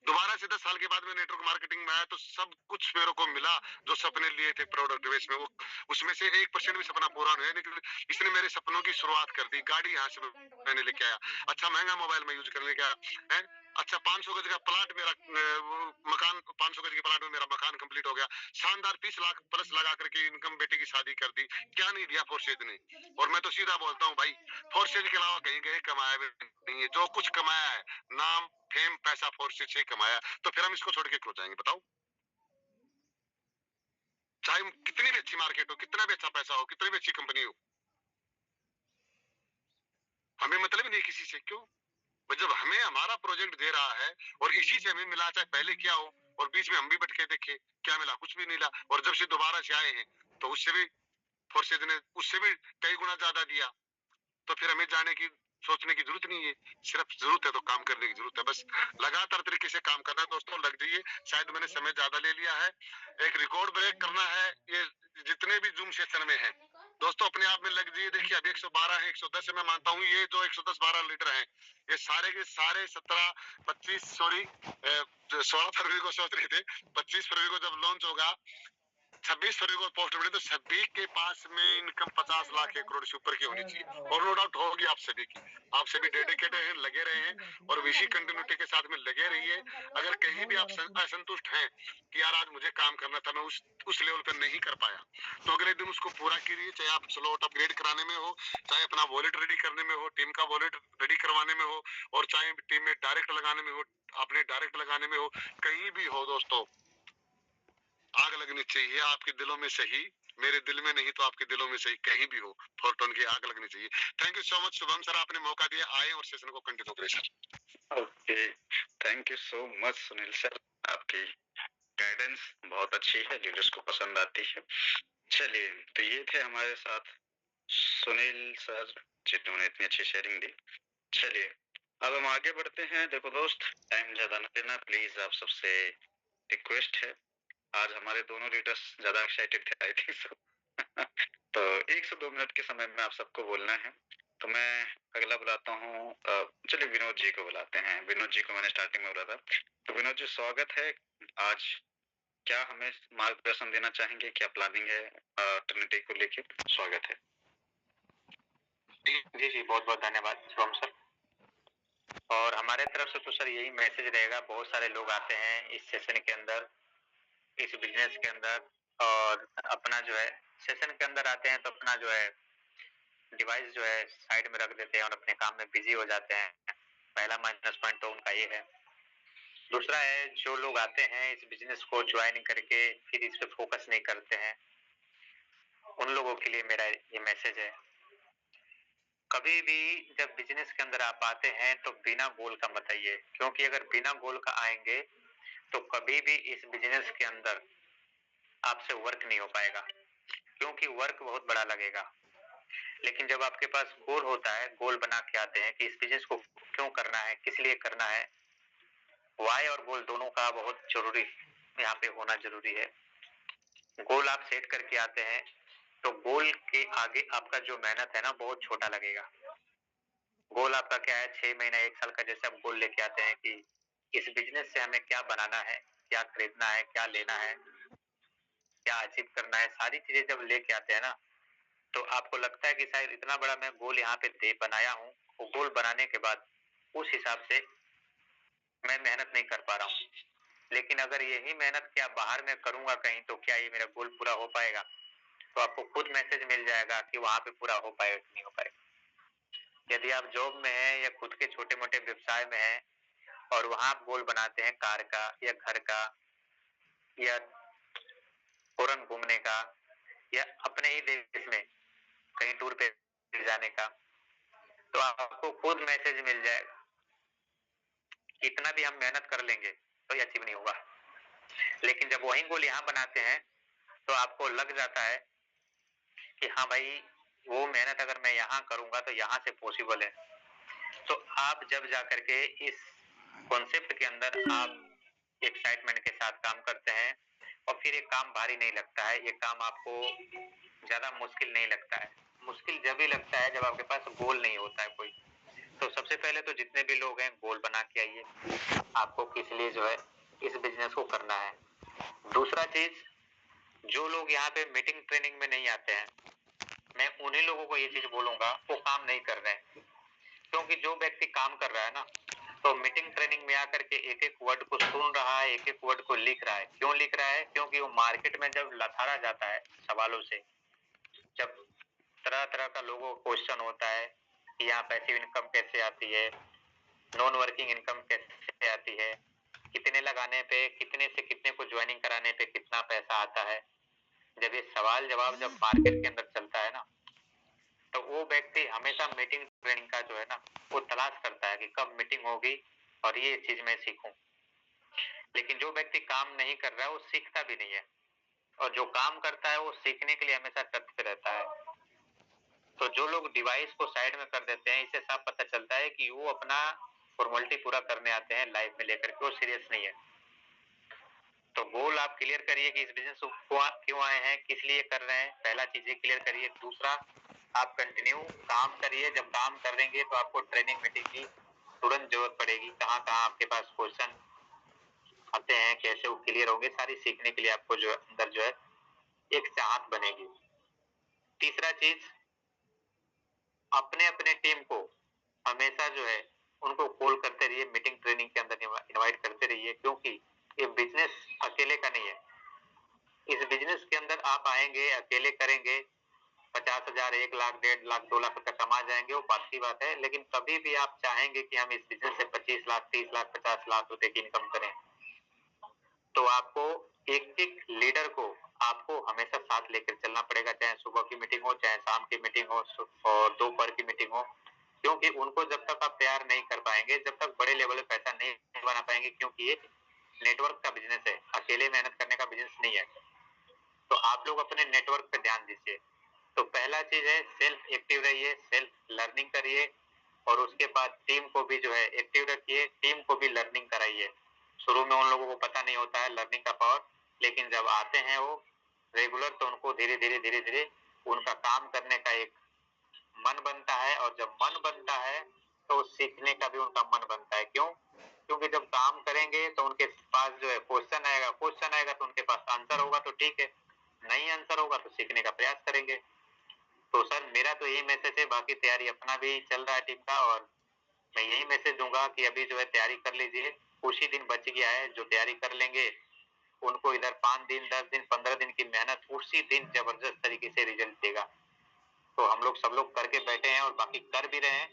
दोबारा से 10 साल के बाद में नेटवर्क मार्केटिंग में आया तो सब कुछ मेरे को मिला जो सपने लिए थे प्रोडक्ट बेस में, वो उसमें से 1% भी सपना पूरा नहीं है, लेकिन इसने मेरे सपनों की शुरुआत कर दी। गाड़ी यहाँ से मैंने लेके आया, अच्छा महंगा मोबाइल में यूज करने का है, अच्छा 500 गज का प्लाट मेरा मकान, 500 गज के प्लाट में मेरा मकान कंप्लीट हो गया, शानदार 30 लाख प्लस लगा करके इनकम, बेटे की शादी कर दी। क्या नहीं दिया फोर्सेज ने। और मैं तो सीधा बोलता हूँ भाई, फोर्सेज के अलावा कहीं कहीं कमाया भी नहीं है। जो कुछ कमाया है, नाम फेम पैसा फोर्सेज से कमाया, तो फिर हम इसको छोड़ के क्यों जाएंगे बताओ। चाहे कितनी भी अच्छी मार्केट हो, कितना भी अच्छा पैसा हो, कितनी भी अच्छी कंपनी हो, हमें मतलब ही नहीं किसी से। क्यों? जब हमें हमारा प्रोजेक्ट दे रहा है और इसी से हमें मिला, चाहे पहले क्या हो, और बीच में हम भी बैठ के देखे क्या मिला, कुछ भी नहीं मिला। और जब से दोबारा से आए हैं तो उससे भी फोर्सेज ने उससे भी कई गुना ज्यादा दिया। तो फिर हमें जाने की, सोचने की जरूरत नहीं है, सिर्फ जरूरत है तो काम करने की जरूरत है। बस लगातार तरीके से काम करना है दोस्तों, लग जाइए। शायद मैंने समय ज्यादा ले लिया है, एक रिकॉर्ड ब्रेक करना है। ये जितने भी जूम सेशन में है दोस्तों, अपने आप में लग जाइए। देखिए अभी 112 है, 110 है, मैं मानता हूँ ये जो 110-12 लीटर है, ये सारे के सारे 16 फरवरी को सोच रहे थे, 25 फरवरी को जब लॉन्च होगा, 26 फरवरी को पोस्ट बने, तो सभी के पास में इनकम 50 लाख 1 करोड़ से ऊपर की होनी चाहिए। और नो डाउट होगी आप सभी की। आप सभी डेडिकेटेड हैं, लगे रहे हैं और विशी कंटिन्यूटी के साथ में लगे रहिए। अगर कहीं भी आप असंतुष्ट हैं कि यार आज मुझे काम करना था, मैं उस लेवल पे नहीं कर पाया, तो अगले दिन उसको पूरा कीजिए। चाहे आप स्लॉट अपग्रेड कराने में हो, चाहे अपना वॉलेट रेडी करने में हो, टीम का वॉलेट रेडी करवाने में हो, और चाहे टीम में डायरेक्ट लगाने में हो, अपने डायरेक्ट लगाने में हो, कहीं भी हो दोस्तों, आग लगनी चाहिए आपके दिलों में सही, मेरे दिल में नहीं तो आपके दिलों में सही, कहीं भी हो फोरटोन की आग लगनी चाहिए। Thank you so much Shubham sir, आपने मौका दिया, आए और सेशन को कंटिन्यू करें sir. Okay, thank you so much Sunil sir, आपकी गाइडेंस बहुत अच्छी है, लीडर्स को पसंद आती है। चलिए, तो ये थे हमारे साथ सुनील सर जिन्होंने इतनी अच्छी शेयरिंग दी। चलिए अब हम आगे बढ़ते हैं। देखो दोस्त, टाइम ज्यादा न लेना प्लीज, आप सबसे रिक्वेस्ट है आज हमारे दोनों लीडर्स ज़्यादा एक्साइटेड थे, आई थिंक सो। तो 1 से 2 मिनट के समय में आप सबको बोलना है। तो मैं अगला बुलाता हूँ, चलिए विनोद जी को बुलाते हैं। विनोद जी को मैंने स्टार्टिंग में बोला था। तो विनोद जी स्वागत है। आज क्या हमें मार्गदर्शन देना चाहेंगे? क्या प्लानिंग है ट्रिनिटी को लेके? स्वागत है। जी जी, बहुत बहुत धन्यवाद शुभम सर। और हमारे तरफ से तो सर यही मैसेज रहेगा, बहुत सारे लोग आते हैं इस सेशन के अंदर, इस बिजनेस के अंदर, और अपना जो है सेशन के अंदर आते हैं तो अपना जो है डिवाइस जो है साइड में रख देते हैं और अपने काम में बिजी हो जाते हैं। पहला माइनस पॉइंट तो उनका ये है। दूसरा है, जो लोग आते हैं इस बिजनेस को ज्वाइन करके फिर इस पे फोकस नहीं करते हैं, उन लोगों के लिए मेरा ये मैसेज है। कभी भी जब बिजनेस के अंदर आप आते हैं तो बिना गोल का मत आइए, क्योंकि अगर बिना गोल का आएंगे तो कभी भी इस बिजनेस के अंदर आपसे वर्क नहीं हो पाएगा, क्योंकि वर्क बहुत बड़ा लगेगा। लेकिन जब आपके पास गोल होता है, गोल बना के आते हैं कि इस बिजनेस को क्यों करना है, किस लिए करना है, वाई और गोल दोनों का बहुत जरूरी यहाँ पे होना जरूरी है। गोल आप सेट करके आते हैं तो गोल के आगे आपका जो मेहनत है ना बहुत छोटा लगेगा। गोल आपका क्या है, 6 महीना 1 साल का जैसे आप गोल लेके आते हैं कि इस बिजनेस से हमें क्या बनाना है, क्या खरीदना है, क्या लेना है, क्या अचीव करना है, सारी चीजें जब लेके आते हैं ना तो आपको लगता है कि शायद इतना बड़ा मैं गोल यहाँ पे दे बनाया हूँ, वो गोल बनाने के बाद उस हिसाब से मैं मेहनत नहीं कर पा रहा हूँ। लेकिन अगर यही मेहनत क्या बाहर में करूंगा कहीं तो क्या ये मेरा गोल पूरा हो पाएगा? तो आपको खुद मैसेज मिल जाएगा कि वहां पे पूरा हो पाएगा कि नहीं हो पाएगा। यदि आप जॉब में हैं या खुद के छोटे मोटे व्यवसाय में हैं और वहां आप गोल बनाते हैं कार का या घर का या फॉरेन घूमने का या अपने ही देश में कहीं टूर पे जाने का, तो आपको खुद मैसेज मिल जाएगा इतना भी हम मेहनत कर लेंगे तो ये अचीव नहीं होगा। लेकिन जब वही गोल यहाँ बनाते हैं तो आपको लग जाता है कि हाँ भाई, वो मेहनत अगर मैं यहाँ करूंगा तो यहाँ से पॉसिबल है। तो आप जब जा करके इस कॉन्सेप्ट के अंदर आप एक्साइटमेंट के साथ काम करते हैं और फिर ये काम भारी नहीं लगता है, ये काम आपको ज्यादा मुश्किल नहीं लगता है। मुश्किल जब भी लगता है जब आपके पास गोल नहीं होता है कोई। तो सबसे पहले तो जितने भी लोग हैं गोल बना के आइए, आपको किस लिए जो है इस बिजनेस को करना है। दूसरा चीज, जो लोग यहाँ पे मीटिंग ट्रेनिंग में नहीं आते हैं, मैं उन्हीं लोगों को ये चीज बोलूंगा वो काम नहीं कर रहे हैं। क्योंकि जो व्यक्ति काम कर रहा है ना तो मीटिंग ट्रेनिंग में आकर के एक एक वर्ड को सुन रहा है, एक एक वर्ड को लिख रहा है। क्यों लिख रहा है? क्योंकि वो मार्केट में जब लथाड़ा जाता है सवालों से, जब तरह तरह का लोगों को क्वेश्चन होता है कि यहाँ पैसिव इनकम कैसे आती है, नॉन वर्किंग इनकम कैसे आती है, कितने लगाने पे, कितने से कितने को ज्वाइनिंग कराने पे कितना पैसा आता है, जब ये सवाल जवाब जब मार्केट के अंदर चलता है ना तो वो व्यक्ति हमेशा मीटिंग ट्रेनिंग का जो है ना वो तलाश करता है कि कब मीटिंग होगी और ये चीज मैं सीखूं। लेकिन जो व्यक्ति काम नहीं कर रहा है वो सीखता भी नहीं है, और जो काम करता है वो सीखने के लिए हमेशा तत्पर रहता है। तो जो लोग डिवाइस को साइड में कर देते हैं, इससे साफ पता चलता है कि वो अपना फॉर्मेलिटी पूरा करने आते हैं लाइफ में लेकर के, वो सीरियस नहीं है। तो गोल आप क्लियर करिए कि इस बिजनेस को क्यों आए हैं, किस लिए कर रहे हैं, पहला चीज ये क्लियर करिए। दूसरा, आप कंटिन्यू काम करिए। जब काम करेंगे तो आपको ट्रेनिंग मीटिंग की तुरंत जरूरत पड़ेगी। कहाँ कहाँ आपके पास क्वेश्चन आते हैं, कैसे वो क्लियर होंगे, सारी सीखने के लिए आपको जो अंदर जो है एक चाहत बनेगी। तीसरा चीज, अपने अपने टीम को हमेशा जो है उनको कॉल करते रहिए, मीटिंग ट्रेनिंग के अंदर इनवाइट करते रहिए, क्योंकि ये बिजनेस अकेले का नहीं है। इस बिजनेस के अंदर आप आएंगे अकेले करेंगे, 50,000, 1 लाख, 1.5 लाख, 2 लाख रुपए कमा जाएंगे, वो बात की बात है। लेकिन कभी भी आप चाहेंगे कि हम इस बिजनेस से 25 लाख, 30 लाख, 50 लाख रुपए की इनकम करें, तो आपको एक एक लीडर को आपको हमेशा साथ लेकर चलना पड़ेगा, चाहे सुबह की मीटिंग हो, चाहे शाम की मीटिंग हो और दोपहर की मीटिंग हो। क्योंकि उनको जब तक आप तैयार नहीं कर पाएंगे, जब तक बड़े लेवल पे पैसा नहीं बना पाएंगे, क्योंकि ये नेटवर्क का बिजनेस है, अकेले मेहनत करने का बिजनेस नहीं है। तो आप लोग अपने नेटवर्क पे ध्यान दीजिए। तो पहला चीज है, सेल्फ एक्टिव रहिए, सेल्फ लर्निंग करिए, और उसके बाद टीम को भी जो है एक्टिव रखिए, टीम को भी लर्निंग कराइए। शुरू में उन लोगों को पता नहीं होता है लर्निंग का पावर, लेकिन जब आते हैं वो रेगुलर तो उनको धीरे धीरे उनका काम करने का एक मन बनता है, और जब मन बनता है तो सीखने का भी उनका मन बनता है। क्यों? क्योंकि जब काम करेंगे तो उनके पास जो है क्वेश्चन आएगा तो उनके पास आंसर होगा तो ठीक है, नहीं आंसर होगा तो सीखने का प्रयास करेंगे। तो सर मेरा तो यही मैसेज है, बाकी तैयारी अपना भी चल रहा है टीम का, और मैं यही मैसेज दूंगा कि अभी जो है तैयारी कर लीजिए, कुछ ही दिन बच गया है, जो तैयारी कर लेंगे उनको इधर 5 दिन 10 दिन 15 दिन की मेहनत उसी दिन जबरदस्त तरीके से रिजल्ट देगा। तो हम लोग सब लोग करके बैठे हैं और बाकी कर भी रहे हैं,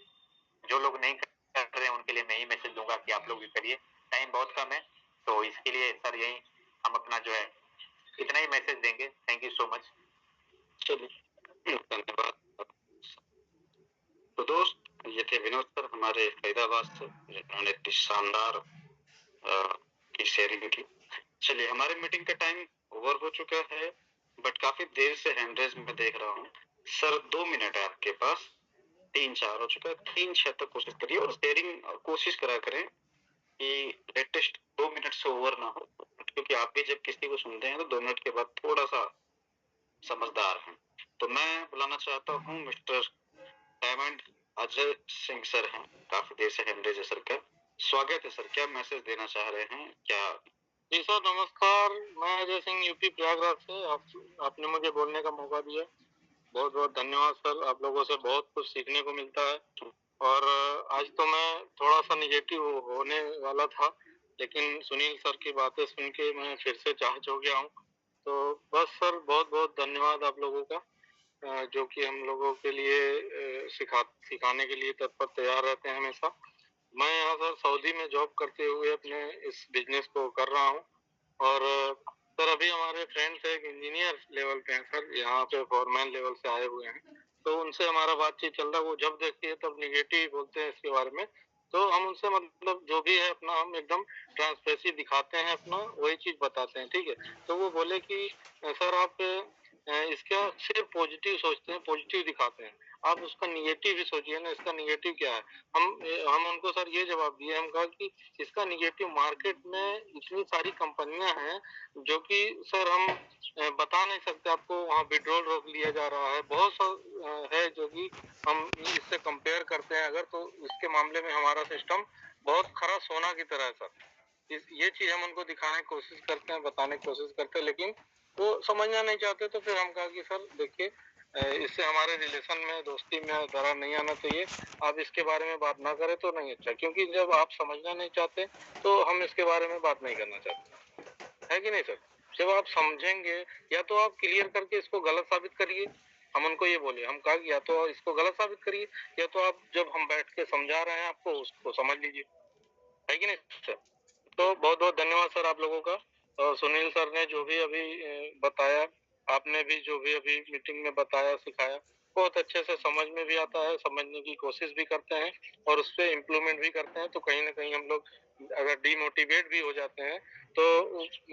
जो लोग नहीं कर रहे हैं उनके लिए मैं यही मैसेज दूंगा कि आप लोग भी करिए, टाइम बहुत कम है। तो इसके लिए सर यही हम अपना जो है इतना ही मैसेज देंगे। Thank you so much. चलिए धन्यवाद। तो दोस्त ये थे विनोद सर हमारे फरीदाबाद से, जिन्होंने इतनी शानदार की शेयरिंग की। चलिए हमारे मीटिंग का टाइम ओवर हो चुका है, बट काफी देर से हैंड रेज में देख रहा हूँ। सर 2 मिनट है आपके पास, 3-4 हो चुका है, 3-6 तक कोशिश करिए और शेयरिंग कोशिश करा करें कि लेटेस्ट 2 मिनट से ओवर ना हो, क्योंकि आप भी जब किसी को सुनते हैं तो 2 मिनट के बाद थोड़ा सा समझदार हैं। तो मैं बुलाना चाहता हूँ mister diamond Ajay Singh sir हैं, काफी देर से हैंड रेज है सर का। स्वागत है सर, क्या मैसेज देना चाह रहे हैं क्या? जी सर नमस्कार, मैं अजय सिंह यूपी प्रयागराज से। आपने मुझे बोलने का मौका दिया, बहुत बहुत धन्यवाद सर। आप लोगों से बहुत कुछ सीखने को मिलता है, और आज तो मैं थोड़ा सा निगेटिव होने वाला था, लेकिन सुनील सर की बातें सुन के मैं फिर से चार्ज हो गया हूँ। तो बस सर बहुत बहुत धन्यवाद आप लोगों का, जो कि हम लोगों के लिए सिखाने के लिए तत्पर तैयार रहते हैं हमेशा। मैं यहाँ सर सऊदी में जॉब करते हुए अपने इस बिजनेस को कर रहा हूँ, और सर अभी हमारे फ्रेंड्स एक इंजीनियर लेवल पे हैं सर, यहाँ पे फॉरमैन लेवल से आए हुए हैं, तो उनसे हमारा बातचीत चल रहा है। वो जब देखते हैं तब निगेटिव बोलते हैं इसके बारे में, तो हम उनसे मतलब जो भी है अपना हम एकदम ट्रांसपेरेंसी दिखाते हैं, अपना वही चीज बताते हैं, ठीक है। तो वो बोले कि सर आप इसका सिर्फ पॉजिटिव सोचते हैं, पॉजिटिव दिखाते हैं, आप उसका निगेटिव भी सोचिए ना, इसका निगेटिव क्या है। हम उनको सर ये जवाब दिए, हम कहा कि इसका निगेटिव मार्केट में इतनी सारी कंपनियां हैं जो कि सर हम बता नहीं सकते आपको, वहाँ विड्रॉल रोक लिया जा रहा है, बहुत सा है जो कि हम इससे कंपेयर करते हैं अगर, तो इसके मामले में हमारा सिस्टम बहुत खरा सोना की तरह है सर। ये चीज हम उनको दिखाने की कोशिश करते हैं, बताने की कोशिश करते हैं, लेकिन वो समझना नहीं चाहते। तो फिर हम कहा कि सर देखिए इससे हमारे रिलेशन में, दोस्ती में दरार नहीं आना चाहिए, आप इसके बारे में बात ना करें तो नहीं अच्छा, क्योंकि जब आप समझना नहीं चाहते तो हम इसके बारे में बात नहीं करना चाहते, है कि नहीं सर। जब आप समझेंगे या तो आप क्लियर करके इसको गलत साबित करिए, हम उनको ये बोले, हम कहा कि या तो इसको गलत साबित करिए, या तो आप जब हम बैठ के समझा रहे हैं आपको उसको समझ लीजिए, है कि नहीं सर। तो बहुत बहुत धन्यवाद सर आप लोगों का। और सुनील सर ने जो भी अभी बताया, आपने भी जो भी अभी मीटिंग में बताया सिखाया, बहुत अच्छे से समझ में भी आता है, समझने की कोशिश भी करते हैं और उस पर इम्प्लीमेंट भी करते हैं। तो कहीं ना कहीं हम लोग अगर डिमोटिवेट भी हो जाते हैं तो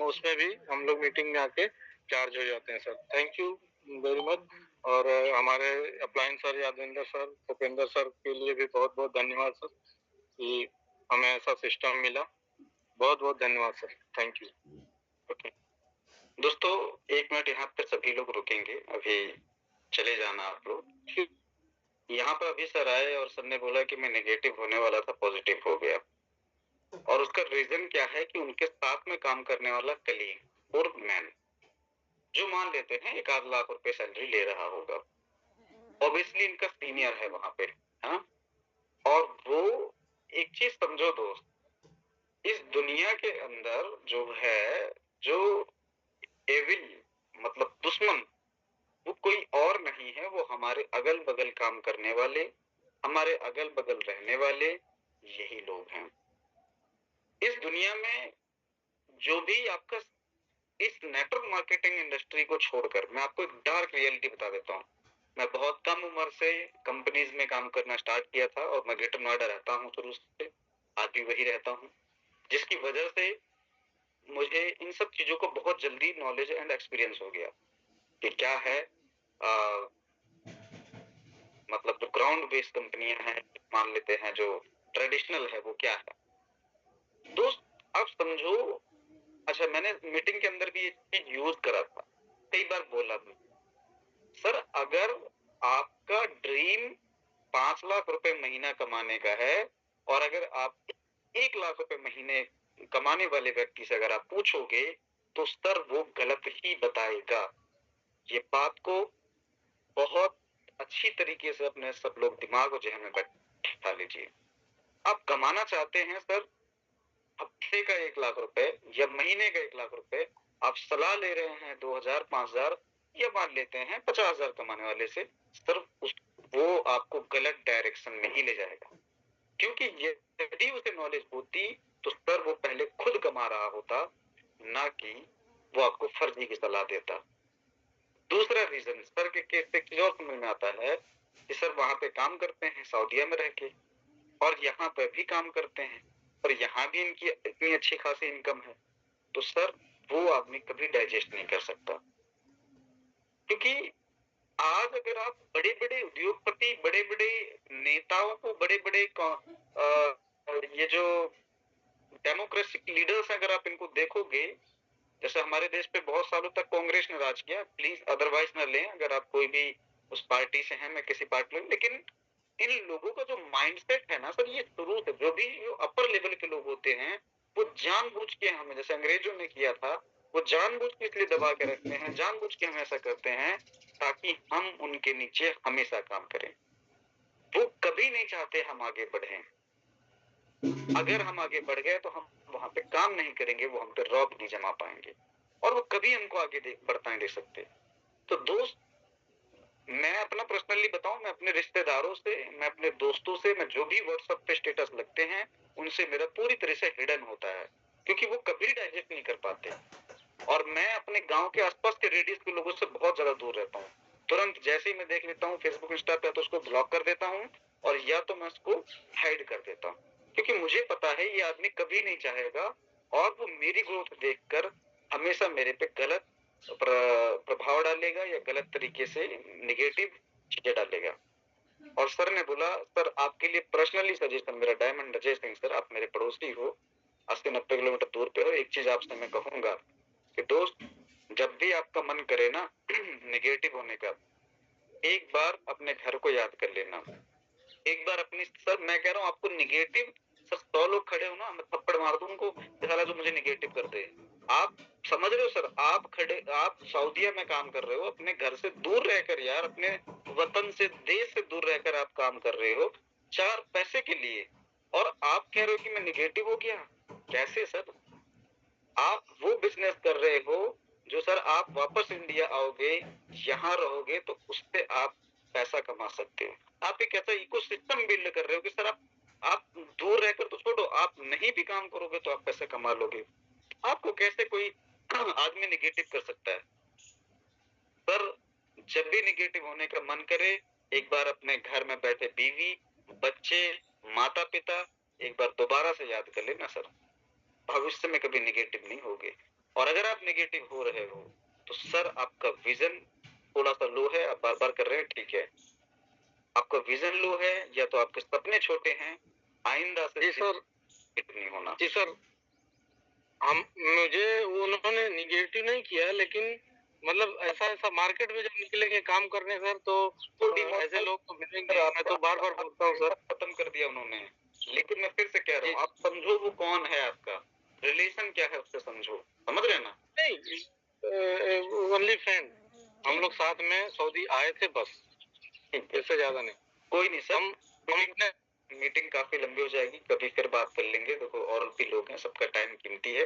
उसमें भी हम लोग मीटिंग में आके चार्ज हो जाते हैं sir. Thank you very much. और हमारे appliance sir, Yadvendra sir, Bhupendra sir के लिए भी बहुत बहुत धन्यवाद सर कि हमें ऐसा सिस्टम मिला। बहुत बहुत धन्यवाद सर, थैंक यू। ओके दोस्तों 1 मिनट यहाँ पे सभी लोग रुकेंगे, अभी चले जाना आप लोग। यहाँ पर अभी सर आए और सर ने बोला कि मैं नेगेटिव होने वाला था, पॉजिटिव हो गया, और उसका रीजन क्या है कि उनके साथ में काम करने वाला कलीग और मैन जो मान लेते हैं 1-8 लाख रुपए सैलरी ले रहा होगा, ऑब्वियसली इनका सीनियर है वहां पे, हाँ। और वो एक चीज समझो दोस्त, इस दुनिया के अंदर जो है, जो एविल मतलब दुश्मन, वो कोई और नहीं है, वो हमारे अगल बगल काम करने वाले, हमारे अगल बगल रहने वाले यही लोग हैं। इस दुनिया में जो भी आपका, इस नेटवर्क मार्केटिंग इंडस्ट्री को छोड़कर मैं आपको एक डार्क रियलिटी बता देता हूँ। मैं बहुत कम उम्र से कंपनीज में काम करना स्टार्ट किया था, और मैं ग्रेटर नोएडा रहता हूँ शुरू से, आज भी वही रहता हूँ, जिसकी वजह से मुझे इन सब चीजों को बहुत जल्दी नॉलेज एंड एक्सपीरियंस हो गया कि क्या है मतलब जो ग्राउंड बेस्ड कंपनियां हैं, मान लेते हैं जो ट्रेडिशनल है, वो क्या है। दोस्त आप समझो अच्छा, मैंने मीटिंग के अंदर भी ये चीज यूज करा था, कई बार बोला भी, सर अगर आपका ड्रीम 5 लाख रुपए महीना कमाने का है और अगर आप 1 लाख रुपए महीने कमाने वाले व्यक्ति से अगर आप पूछोगे तो सर वो गलत ही बताएगा। ये बात को बहुत अच्छी तरीके से अपने सब लोग दिमाग और जहन में बैठा लीजिए। आप कमाना चाहते हैं सर हफ्ते का 1 लाख रुपए या महीने का 1 लाख रुपए, आप सलाह ले रहे हैं 2,000 5,000 या मान लेते हैं 50,000 कमाने वाले से, सर वो आपको गलत डायरेक्शन में ही ले जाएगा। क्योंकि यदि उसे नॉलेज होती तो सर वो पहले खुद कमा रहा होता, ना कि वो आपको फर्जी की सलाह देता। दूसरा रीजन सर के केस से एक चीज और समझ में आता है कि सर वहां पे काम करते हैं सऊदीया में रह के और यहाँ पे भी काम करते हैं और यहाँ भी इनकी इतनी अच्छी खासी इनकम है, तो सर वो आदमी कभी डाइजेस्ट नहीं कर सकता। क्योंकि आज अगर आप बड़े बड़े उद्योगपति, बड़े बड़े नेताओं को, बड़े बड़े ये जो डेमोक्रेटिक लीडर्स अगर आप इनको देखोगे, जैसे हमारे देश पे बहुत सालों तक कांग्रेस ने राज किया, प्लीज अदरवाइज न लें अगर आप कोई भी उस पार्टी से हैं, मैं किसी पार्टी में, लेकिन इन लोगों का जो माइंडसेट है ना सर, ये शुरू से जो भी अपर लेवल के लोग होते हैं वो जानबूझ के हमें, जैसे अंग्रेजों ने किया था, वो जानबूझ के इसलिए दबा के रखते हैं, जानबूझ के हम ऐसा करते हैं ताकि हम उनके नीचे हमेशा काम करें। वो कभी नहीं चाहते हम आगे बढ़ें। अगर हम आगे बढ़ गए तो हम वहां पे काम नहीं करेंगे, वो हम पे रौब नहीं जमा पाएंगे और वो कभी हमको आगे बढ़ता नहीं दे सकते। तो दोस्त, मैं अपना पर्सनली बताऊं, मैं अपने रिश्तेदारों से, मैं अपने दोस्तों से, मैं जो भी व्हाट्सएप पे स्टेटस लगते हैं उनसे मेरा पूरी तरह से हिडन होता है, क्योंकि वो कभी डाइजेस्ट नहीं कर पाते। और मैं अपने गांव के आसपास के रेडियस के लोगों से बहुत ज्यादा दूर रहता हूँ। तुरंत जैसे ही मैं देख लेता हूँ फेसबुक इंस्टा पे, तो उसको ब्लॉक कर देता हूँ और या तो मैं उसको हाइड कर देता हूँ, क्योंकि मुझे पता है ये आदमी कभी नहीं चाहेगा और वो मेरी ग्रोथ देखकर हमेशा मेरे पे गलत प्रभाव डालेगा या गलत तरीके से निगेटिव चीजें डालेगा। और सर ने बोला, सर आपके लिए पर्सनली सजेशन मेरा, डायमंड अजय सिंह सर, आप मेरे पड़ोसी हो, 80-90 किलोमीटर दूर पे हो, एक चीज आपसे मैं कहूंगा कि दोस्त, जब भी आपका मन करे ना निगेटिव होने का, एक बार अपने घर को याद कर लेना, एक बार अपनी, सर मैं कह रहा हूँ आपको निगेटिव, सर 100 लोग खड़े हो ना, मैं थप्पड़ मार दूं उनको, साला जो मुझे निगेटिव कर दे। आप समझ रहे हो सर, आप खड़े, आप सऊदीया में काम कर रहे हो, अपने घर से दूर रहकर यार, अपने वतन से, देश से दूर रहकर आप काम कर रहे हो 4 पैसे के लिए, और आप कह रहे हो कि मैं निगेटिव हो गया। कैसे सर? आप वो बिजनेस कर रहे हो जो सर आप वापस इंडिया आओगे, यहाँ रहोगे तो उससे आप पैसा कमा सकते हो। आप एक ऐसा इकोसिस्टम बिल्ड कर रहे हो कि सर आप दूर रहकर तो छोड़ो, आप नहीं भी काम करोगे तो आप पैसे कमा लोगे। आपको कैसे कोई आदमी निगेटिव कर सकता है? पर जब भी निगेटिव होने का मन करे, एक बार अपने घर में बैठे बीवी, बच्चे, माता पिता, एक बार दोबारा से याद कर लेना सर, भविष्य में कभी निगेटिव नहीं होगे। और अगर आप निगेटिव हो रहे हो तो सर आपका विजन थोड़ा सा लो है, आप बार बार कर रहे हैं, ठीक है, आपका विजन लो है या तो आपके सपने छोटे हैं, आइंदा से जी सर, नहीं होना। जी सर, मुझे उन्होंने निगेटिव नहीं किया, लेकिन मतलब ऐसा मार्केट में जब निकलेंगे काम करने सर, तो ऐसे लोग तो मिलेंगे। मैं तो बार बार बोलता हूँ सर, खत्म कर दिया उन्होंने, लेकिन मैं फिर से कह रहा हूँ, आप समझो वो कौन है, आपका रिलेशन क्या है उससे समझो, समझ रहे ना? नहीं, ओनली फ्रेंड, हम लोग साथ में सऊदी आए थे बस, इससे ज्यादा नहीं। कोई नहीं सर, हम अपने मीटिंग काफी लंबी हो जाएगी, कभी फिर बात कर लेंगे, देखो और भी लोग हैं, सबका टाइम कीमती है।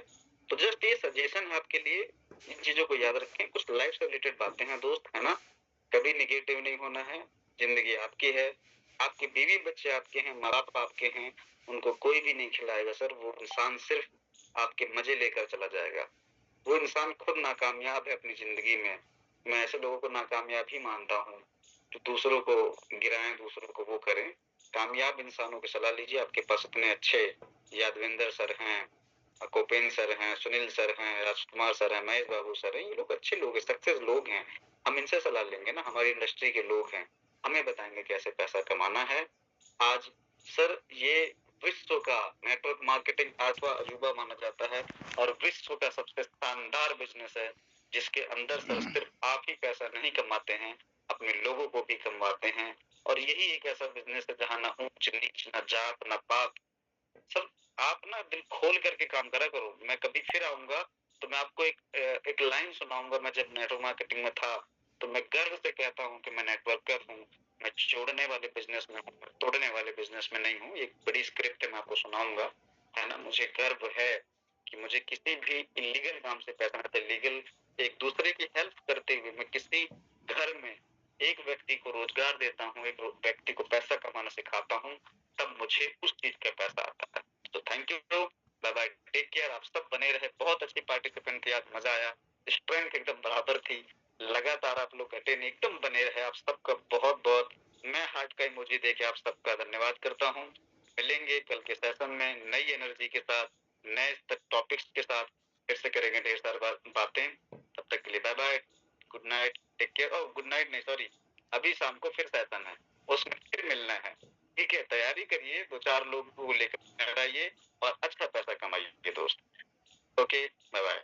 तो जस्ट ये सजेशन है आपके लिए, इन चीजों को याद रखें, कुछ लाइफ से रिलेटेड बातें हैं दोस्त, है ना? कभी निगेटिव नहीं होना है, जिंदगी आपकी है, आपके बीवी बच्चे आपके हैं, माँ बाप आपके हैं, उनको कोई भी नहीं खिलाएगा सर, वो इंसान सिर्फ आपके मजे लेकर चला जाएगा। वो इंसान खुद नाकामयाब है अपनी जिंदगी में। मैं ऐसे लोगों को नाकामयाब ही मानता हूँ जो दूसरों को गिराएं, दूसरों को वो करें। कामयाब इंसानों की सलाह लीजिए, आपके पास इतने अच्छे यादविंदर सर हैं, कोपेन सर हैं, सुनील सर हैं, राजकुमार सर हैं, महेश बाबू सर हैं, ये लोग अच्छे लोग हैं, सक्सेस लोग हैं, हम इनसे सलाह लेंगे ना, हमारी इंडस्ट्री के लोग हैं, हमें बताएंगे कैसे पैसा कमाना है। आज सर ये विश्व का नेटवर्क मार्केटिंग आजवा अजूबा माना जाता है और विश्व का सबसे शानदार बिजनेस है, जिसके अंदर सर सिर्फ आप ही पैसा नहीं कमाते हैं, अपने लोगों को भी कमाते हैं। और यही एक ऐसा बिजनेस है जहां ना ऊंच नीच, ना जात, ना पात, सब आप ना दिल खोल करके काम करा करो। मैं कभी फिर आऊंगा तो मैं आपको एक लाइन सुनाऊंगा। मैं जब नेटवर्क मार्केटिंग में था तो मैं गर्व से कहता हूँ कि मैं नेटवर्कर हूँ, मैं जोड़ने वाले बिजनेस में हूँ, मैं तोड़ने वाले बिजनेस में नहीं हूँ। एक बड़ी स्क्रिप्ट है, मैं आपको सुनाऊंगा, है ना। मुझे गर्व है कि मुझे किसी भी इलीगल काम से पैसा नहीं, लीगल एक दूसरे की हेल्प करते हुए मैं किसी घर में एक व्यक्ति को रोजगार देता हूँ, एक व्यक्ति को पैसा कमाना सिखाता हूँ, तब मुझे उस चीज का पैसा आता है। तो thank you, bye bye, take care. आप सब बने रहे। बहुत अच्छी पार्टिसिपेंट थी आज, मजा आया, स्ट्रेंथ एकदम बराबर थी, लगातार आप लोग घटे नहीं, एकदम बने रहे। आप सबका बहुत बहुत मैं हार्ट का इमोजी देके आप सबका धन्यवाद करता हूँ। मिलेंगे कल के सेशन में नई एनर्जी के साथ, नए टॉपिक्स के साथ, फिर से करेंगे ढेर सारी बातें। तब तक के लिए bye bye, good night, take care. Oh good night नहीं, सॉरी, अभी शाम को फिर सेशन है, उसमें फिर मिलना है, ठीक है। तैयारी करिए, 2-4 लोग को लेकर आइए और अच्छा पैसा कमाइए दोस्त। Okay, bye bye.